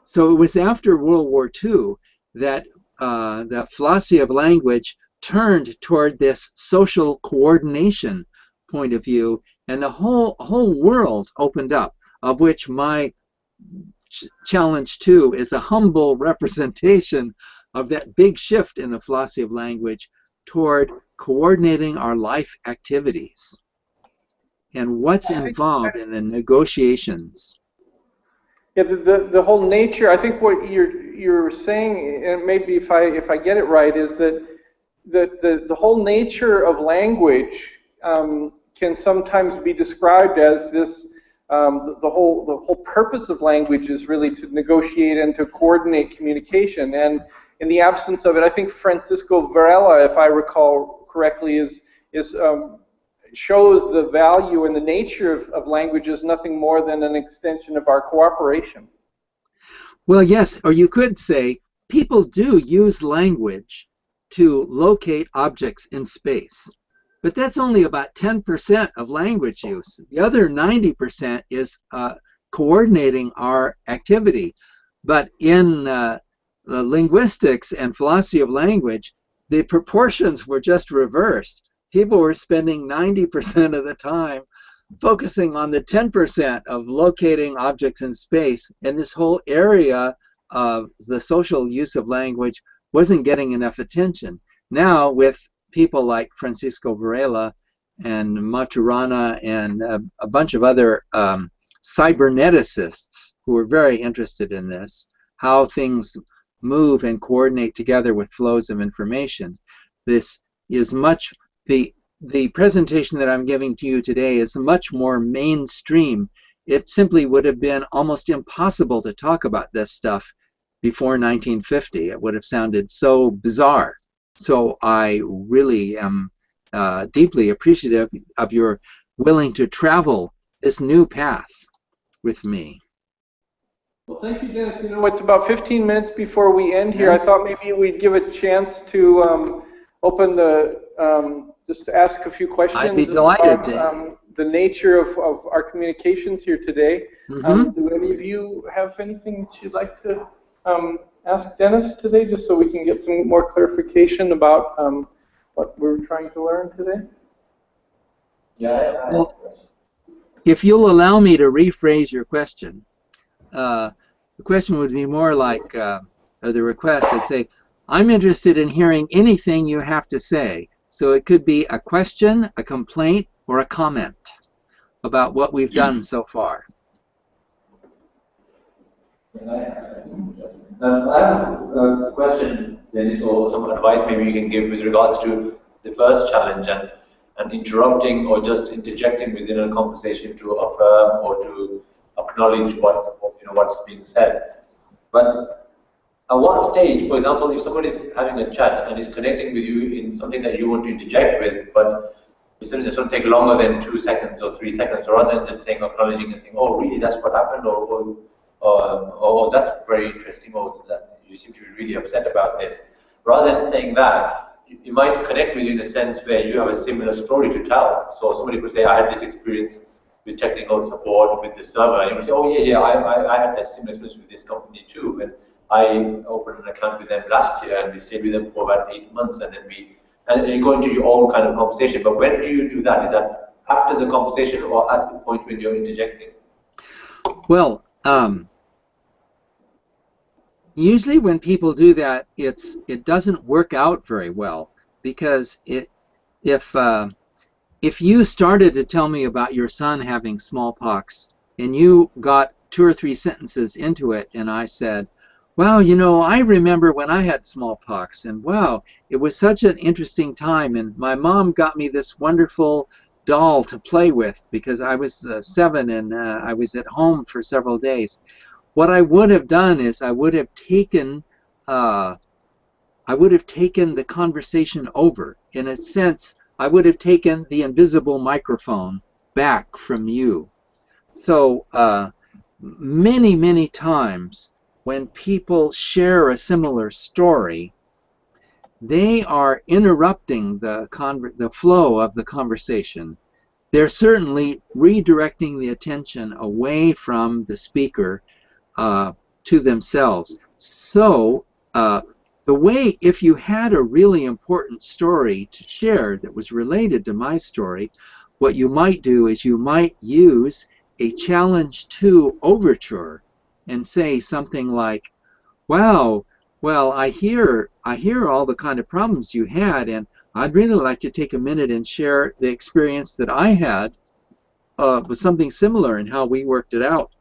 So it was after World War II that the philosophy of language turned toward this social coordination point of view, and the whole world opened up, of which my challenge too is a humble representation of that big shift in the philosophy of language toward coordinating our life activities and what's involved in the negotiations. Yeah, the whole nature. I think what you're saying, and maybe if I get it right, is that the whole nature of language can sometimes be described as this. The whole purpose of language is really to negotiate and to coordinate communication. And in the absence of it, I think Francisco Varela, if I recall correctly, shows the value and the nature of language as nothing more than an extension of our cooperation. Well, yes, or you could say people do use language to locate objects in space. But that's only about 10% of language use. The other 90% is coordinating our activity. But in linguistics and philosophy of language, the proportions were just reversed. People were spending 90% of the time focusing on the 10% of locating objects in space, and this whole area of the social use of language wasn't getting enough attention. Now, with people like Francisco Varela and Maturana and a bunch of other cyberneticists who are very interested in this, how things move and coordinate together with flows of information. This is much, the presentation that I'm giving to you today is much more mainstream. It simply would have been almost impossible to talk about this stuff before 1950. It would have sounded so bizarre. So I really am deeply appreciative of your willing to travel this new path with me. Well, thank you, Dennis. You know, it's about 15 minutes before we end here. Yes. I thought maybe we'd give a chance to open the, just to ask a few questions. I'd be delighted about the nature of our communications here today. Mm-hmm. Do any of you have anything that you'd like to ask Dennis today, just so we can get some more clarification about what we're trying to learn today? Yeah. Well, if you'll allow me to rephrase your question, the question would be more like, or the request, I'd say, I'm interested in hearing anything you have to say. So it could be a question, a complaint, or a comment about what we've done so far. I have a question, Dennis, or some advice maybe you can give with regards to the first challenge and interrupting or just interjecting within a conversation to affirm or to acknowledge what's being said. But at what stage, for example, if somebody is having a chat and is connecting with you in something that you want to interject with, but it's something that's going to take longer than 2 seconds or 3 seconds, or rather than just saying, acknowledging and saying, oh, really, that's what happened, or that's very interesting, or that you seem to be really upset about this. Rather than saying that, you might connect with you in a sense where you have a similar story to tell. So somebody could say, I had this experience with technical support with the server, and you would say, oh yeah, I had that similar experience with this company too, and I opened an account with them last year, and we stayed with them for about 8 months, and then you go into your own kind of conversation. But when do you do that? Is that after the conversation or at the point when you're interjecting? Well, usually when people do that, it doesn't work out very well, because if you started to tell me about your son having smallpox and you got 2 or 3 sentences into it and I said, wow, you know, I remember when I had smallpox, and wow, it was such an interesting time, and my mom got me this wonderful doll to play with because I was 7 and I was at home for several days. What I would have done is I would have taken the conversation over. In a sense, I would have taken the invisible microphone back from you. So many, many times when people share a similar story, they are interrupting the flow of the conversation. they're certainly redirecting the attention away from the speaker to themselves. So the way, if you had a really important story to share that was related to my story, what you might do is you might use a challenge 2 overture and say something like, wow, well, I hear all the kind of problems you had, and I'd really like to take a minute and share the experience that I had with something similar and how we worked it out.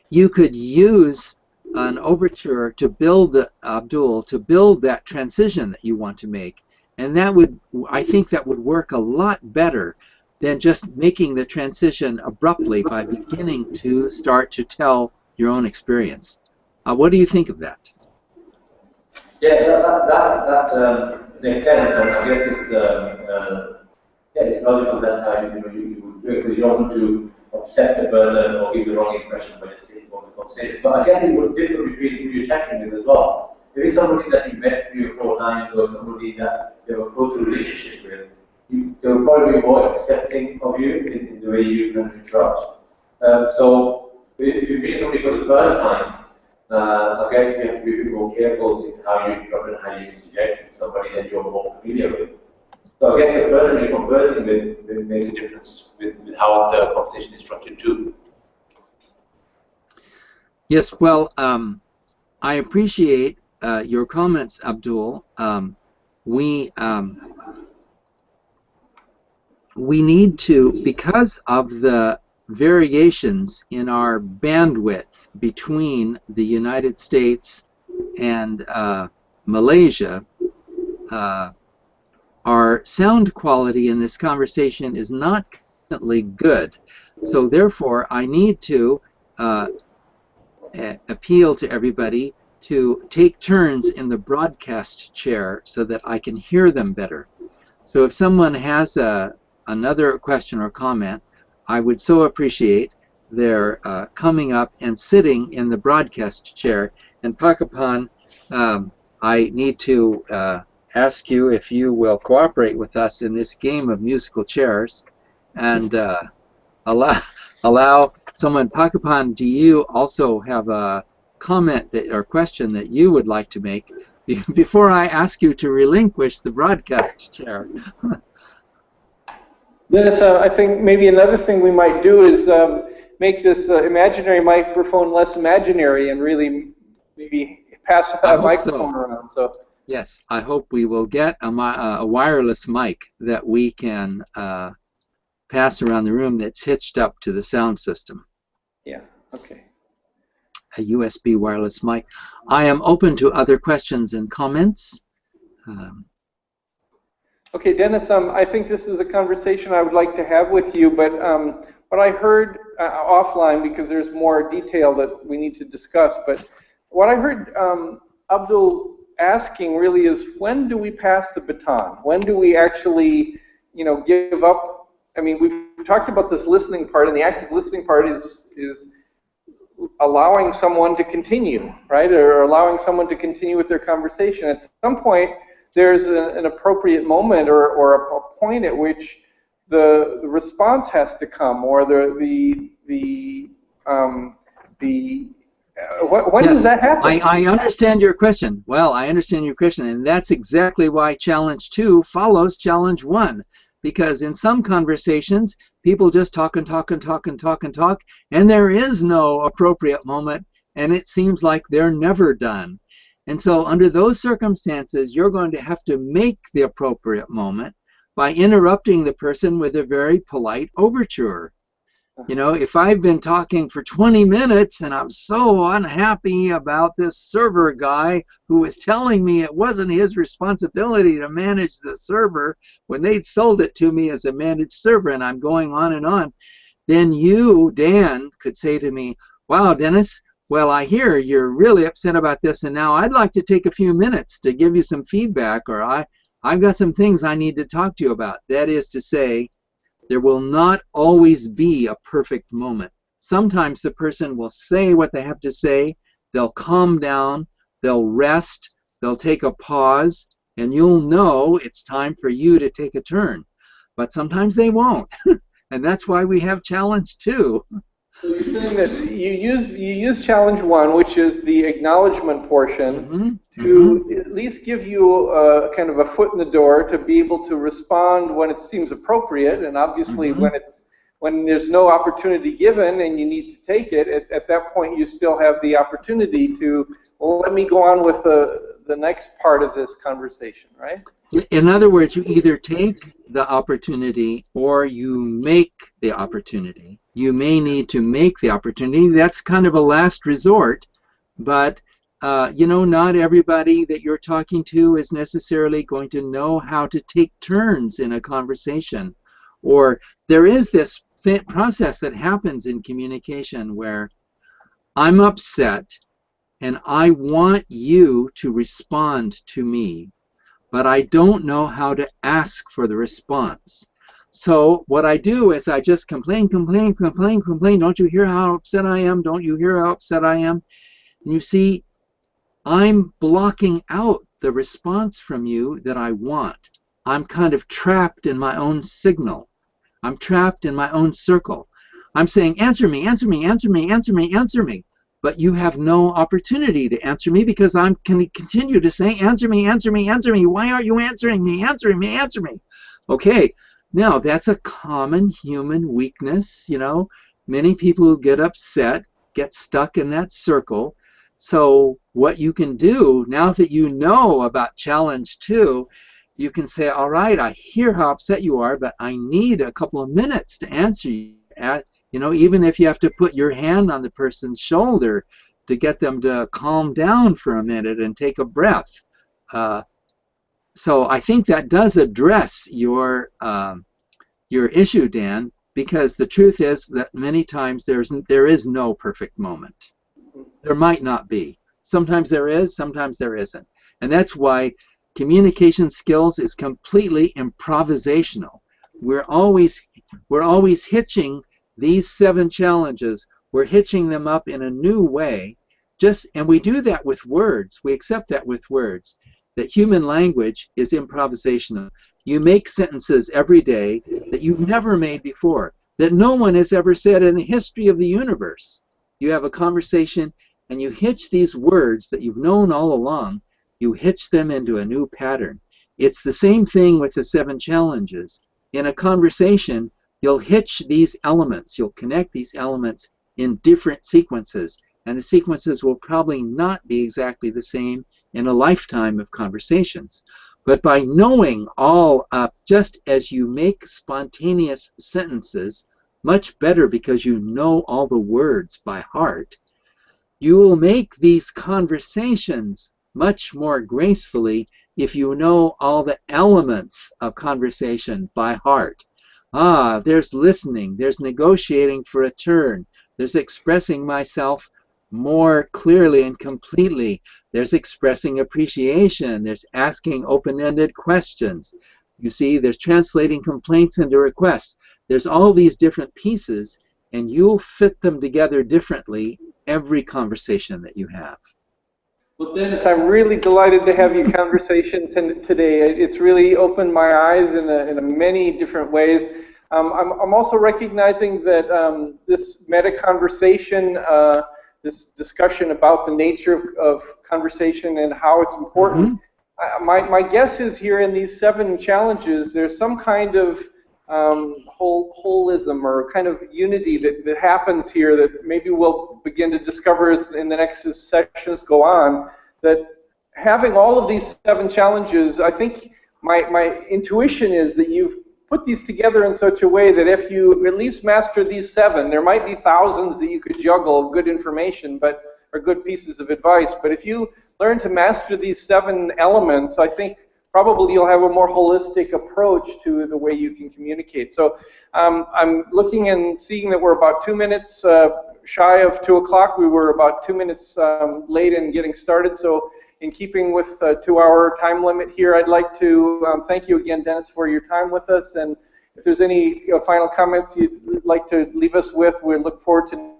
You could use an overture to build, Abdul, to build that transition that you want to make. And that would, I think that would work a lot better than just making the transition abruptly by beginning to start to tell your own experience. What do you think of that? Yeah, that makes sense, and I guess it's yeah, it's logical. That's how you do it, because you don't want to upset the person or give the wrong impression by just taking over the conversation. But I guess it would differ between who you're chatting with as well. If it's somebody that you met 3 or 4 times, or somebody that you have a close relationship with, they'll probably be more accepting of you in the way you can interact. So if you meet somebody for the first time, I guess you have to be more careful in how you interpret and how you interject with somebody that you're more familiar with. So I guess the person you're conversing with makes a difference with how the conversation is structured too. Yes, well, I appreciate your comments, Abdul. We need to, because of the variations in our bandwidth between the United States and Malaysia, our sound quality in this conversation is not consistently good. So therefore, I need to appeal to everybody to take turns in the broadcast chair so that I can hear them better. So if someone has another question or comment, I would so appreciate their coming up and sitting in the broadcast chair. And Pakapan, I need to ask you if you will cooperate with us in this game of musical chairs and allow someone. Pakapan, do you also have a comment or question that you would like to make before I ask you to relinquish the broadcast chair? Dennis, I think maybe another thing we might do is make this imaginary microphone less imaginary and really maybe pass that microphone around. So. Yes, I hope we will get a wireless mic that we can pass around the room that's hitched up to the sound system. Yeah, okay. A USB wireless mic. I am open to other questions and comments. Okay, Dennis, I think this is a conversation I would like to have with you, but what I heard offline, because there's more detail that we need to discuss, but what I heard Abdul asking really is, when do we pass the baton? When do we actually, give up? I mean, we've talked about this listening part, and the active listening part is allowing someone to continue, right? Or allowing someone to continue with their conversation. At some point, there's an appropriate moment or a point at which the response has to come, or when yes, does that happen? I understand your question. Well, I understand your question, and that's exactly why Challenge 2 follows Challenge 1. Because in some conversations, people just talk and talk and talk and talk and talk, and there is no appropriate moment, and it seems like they're never done. And so under those circumstances, you're going to have to make the appropriate moment by interrupting the person with a very polite overture. If I've been talking for 20 minutes and I'm so unhappy about this server guy who was telling me it wasn't his responsibility to manage the server when they'd sold it to me as a managed server, and I'm going on, then you, Dan, could say to me, wow, Dennis, well, I hear you're really upset about this, and now I'd like to take a few minutes to give you some feedback, or I've got some things I need to talk to you about. That is to say, there will not always be a perfect moment. Sometimes the person will say what they have to say, they'll calm down, they'll rest, they'll take a pause, and you'll know it's time for you to take a turn. but sometimes they won't. And that's why we have challenge 2. So you're saying that you use challenge 1, which is the acknowledgement portion, to at least give you kind of a foot in the door to be able to respond when it seems appropriate, and obviously when there's no opportunity given and you need to take it, at that point you still have the opportunity to, well, let me go on with the next part of this conversation, right? In other words, you either take the opportunity or you make the opportunity. You may need to make the opportunity. That's kind of a last resort, but you know, not everybody that you're talking to is necessarily going to know how to take turns in a conversation. Or there is this process that happens in communication where I'm upset and I want you to respond to me, but I don't know how to ask for the response. So what I do is I just complain. Don't you hear how upset I am? Don't you hear how upset I am? And you see, I'm blocking out the response from you that I want. I'm kind of trapped in my own signal. I'm trapped in my own circle. I'm saying, answer me, answer me, answer me, answer me, answer me. But you have no opportunity to answer me because I'm going to continue to say, answer me, answer me, answer me. Why aren't you answering me? Answering me, answer me. Okay, now that's a common human weakness. You know, many people who get upset get stuck in that circle. So what you can do, now that you know about challenge 2, you can say, all right, I hear how upset you are, but I need a couple of minutes to answer you. You know, even if you have to put your hand on the person's shoulder to get them to calm down for a minute and take a breath. So I think that does address your issue, Dan, because the truth is that many times there is no perfect moment. There might not be. Sometimes there is, sometimes there isn't. And that's why communication skills is completely improvisational. We're always hitching these 7 challenges. We're hitching them up in a new way. And we do that with words. We accept that with words. That human language is improvisational. You make sentences every day that you've never made before, that no one has ever said in the history of the universe. You have a conversation and you hitch these words that you've known all along, you hitch them into a new pattern. It's the same thing with the 7 challenges. In a conversation, you'll hitch these elements, you'll connect these elements in different sequences, and the sequences will probably not be exactly the same in a lifetime of conversations. But by knowing all up, just as you make spontaneous sentences much better because you know all the words by heart, you will make these conversations much more gracefully if you know all the elements of conversation by heart. There's listening, there's negotiating for a turn, there's expressing myself more clearly and completely, there's expressing appreciation, there's asking open-ended questions. You see, there's translating complaints into requests. There's all these different pieces, and you'll fit them together differently every conversation that you have. Well, Dennis, I'm really delighted to have you conversation today. It's really opened my eyes in many different ways. I'm also recognizing that this meta conversation, this discussion about the nature of conversation and how it's important. My guess is here in these 7 challenges, there's some kind of holism or kind of unity that happens here that maybe we'll begin to discover as in the next sessions go on, that having all of these 7 challenges, I think my intuition is that you've put these together in such a way that if you at least master these 7, there might be thousands that you could juggle good information or good pieces of advice, but if you learn to master these 7 elements, I think probably you'll have a more holistic approach to the way you can communicate. So I'm looking and seeing that we're about 2 minutes shy of 2 o'clock. We were about 2 minutes late in getting started. So in keeping with the 2-hour time limit here, I'd like to thank you again, Dennis, for your time with us. And if there's any final comments you'd like to leave us with, we look forward to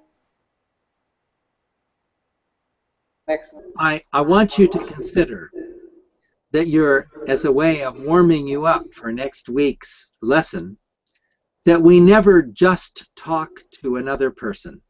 next. I want you to consider that you're, as a way of warming you up for next week's lesson, that we never just talk to another person.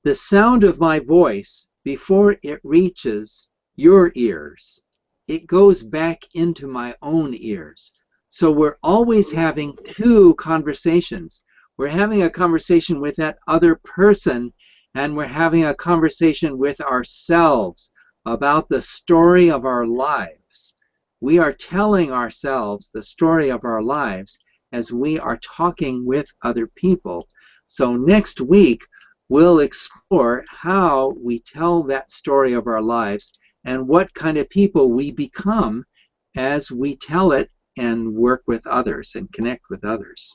The sound of my voice, before it reaches your ears, it goes back into my own ears. So we're always having two conversations. We're having a conversation with that other person, and we're having a conversation with ourselves about the story of our lives. We are telling ourselves the story of our lives as we are talking with other people. So next week, we'll explore how we tell that story of our lives and what kind of people we become as we tell it and work with others and connect with others.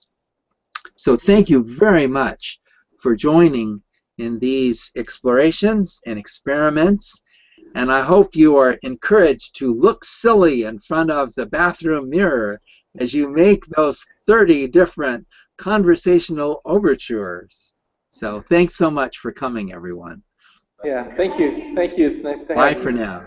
So thank you very much for joining in these explorations and experiments, and I hope you are encouraged to look silly in front of the bathroom mirror as you make those 30 different conversational overtures. So thanks so much for coming, everyone. Yeah, thank you. Thank you. It's nice to have you. Bye for now.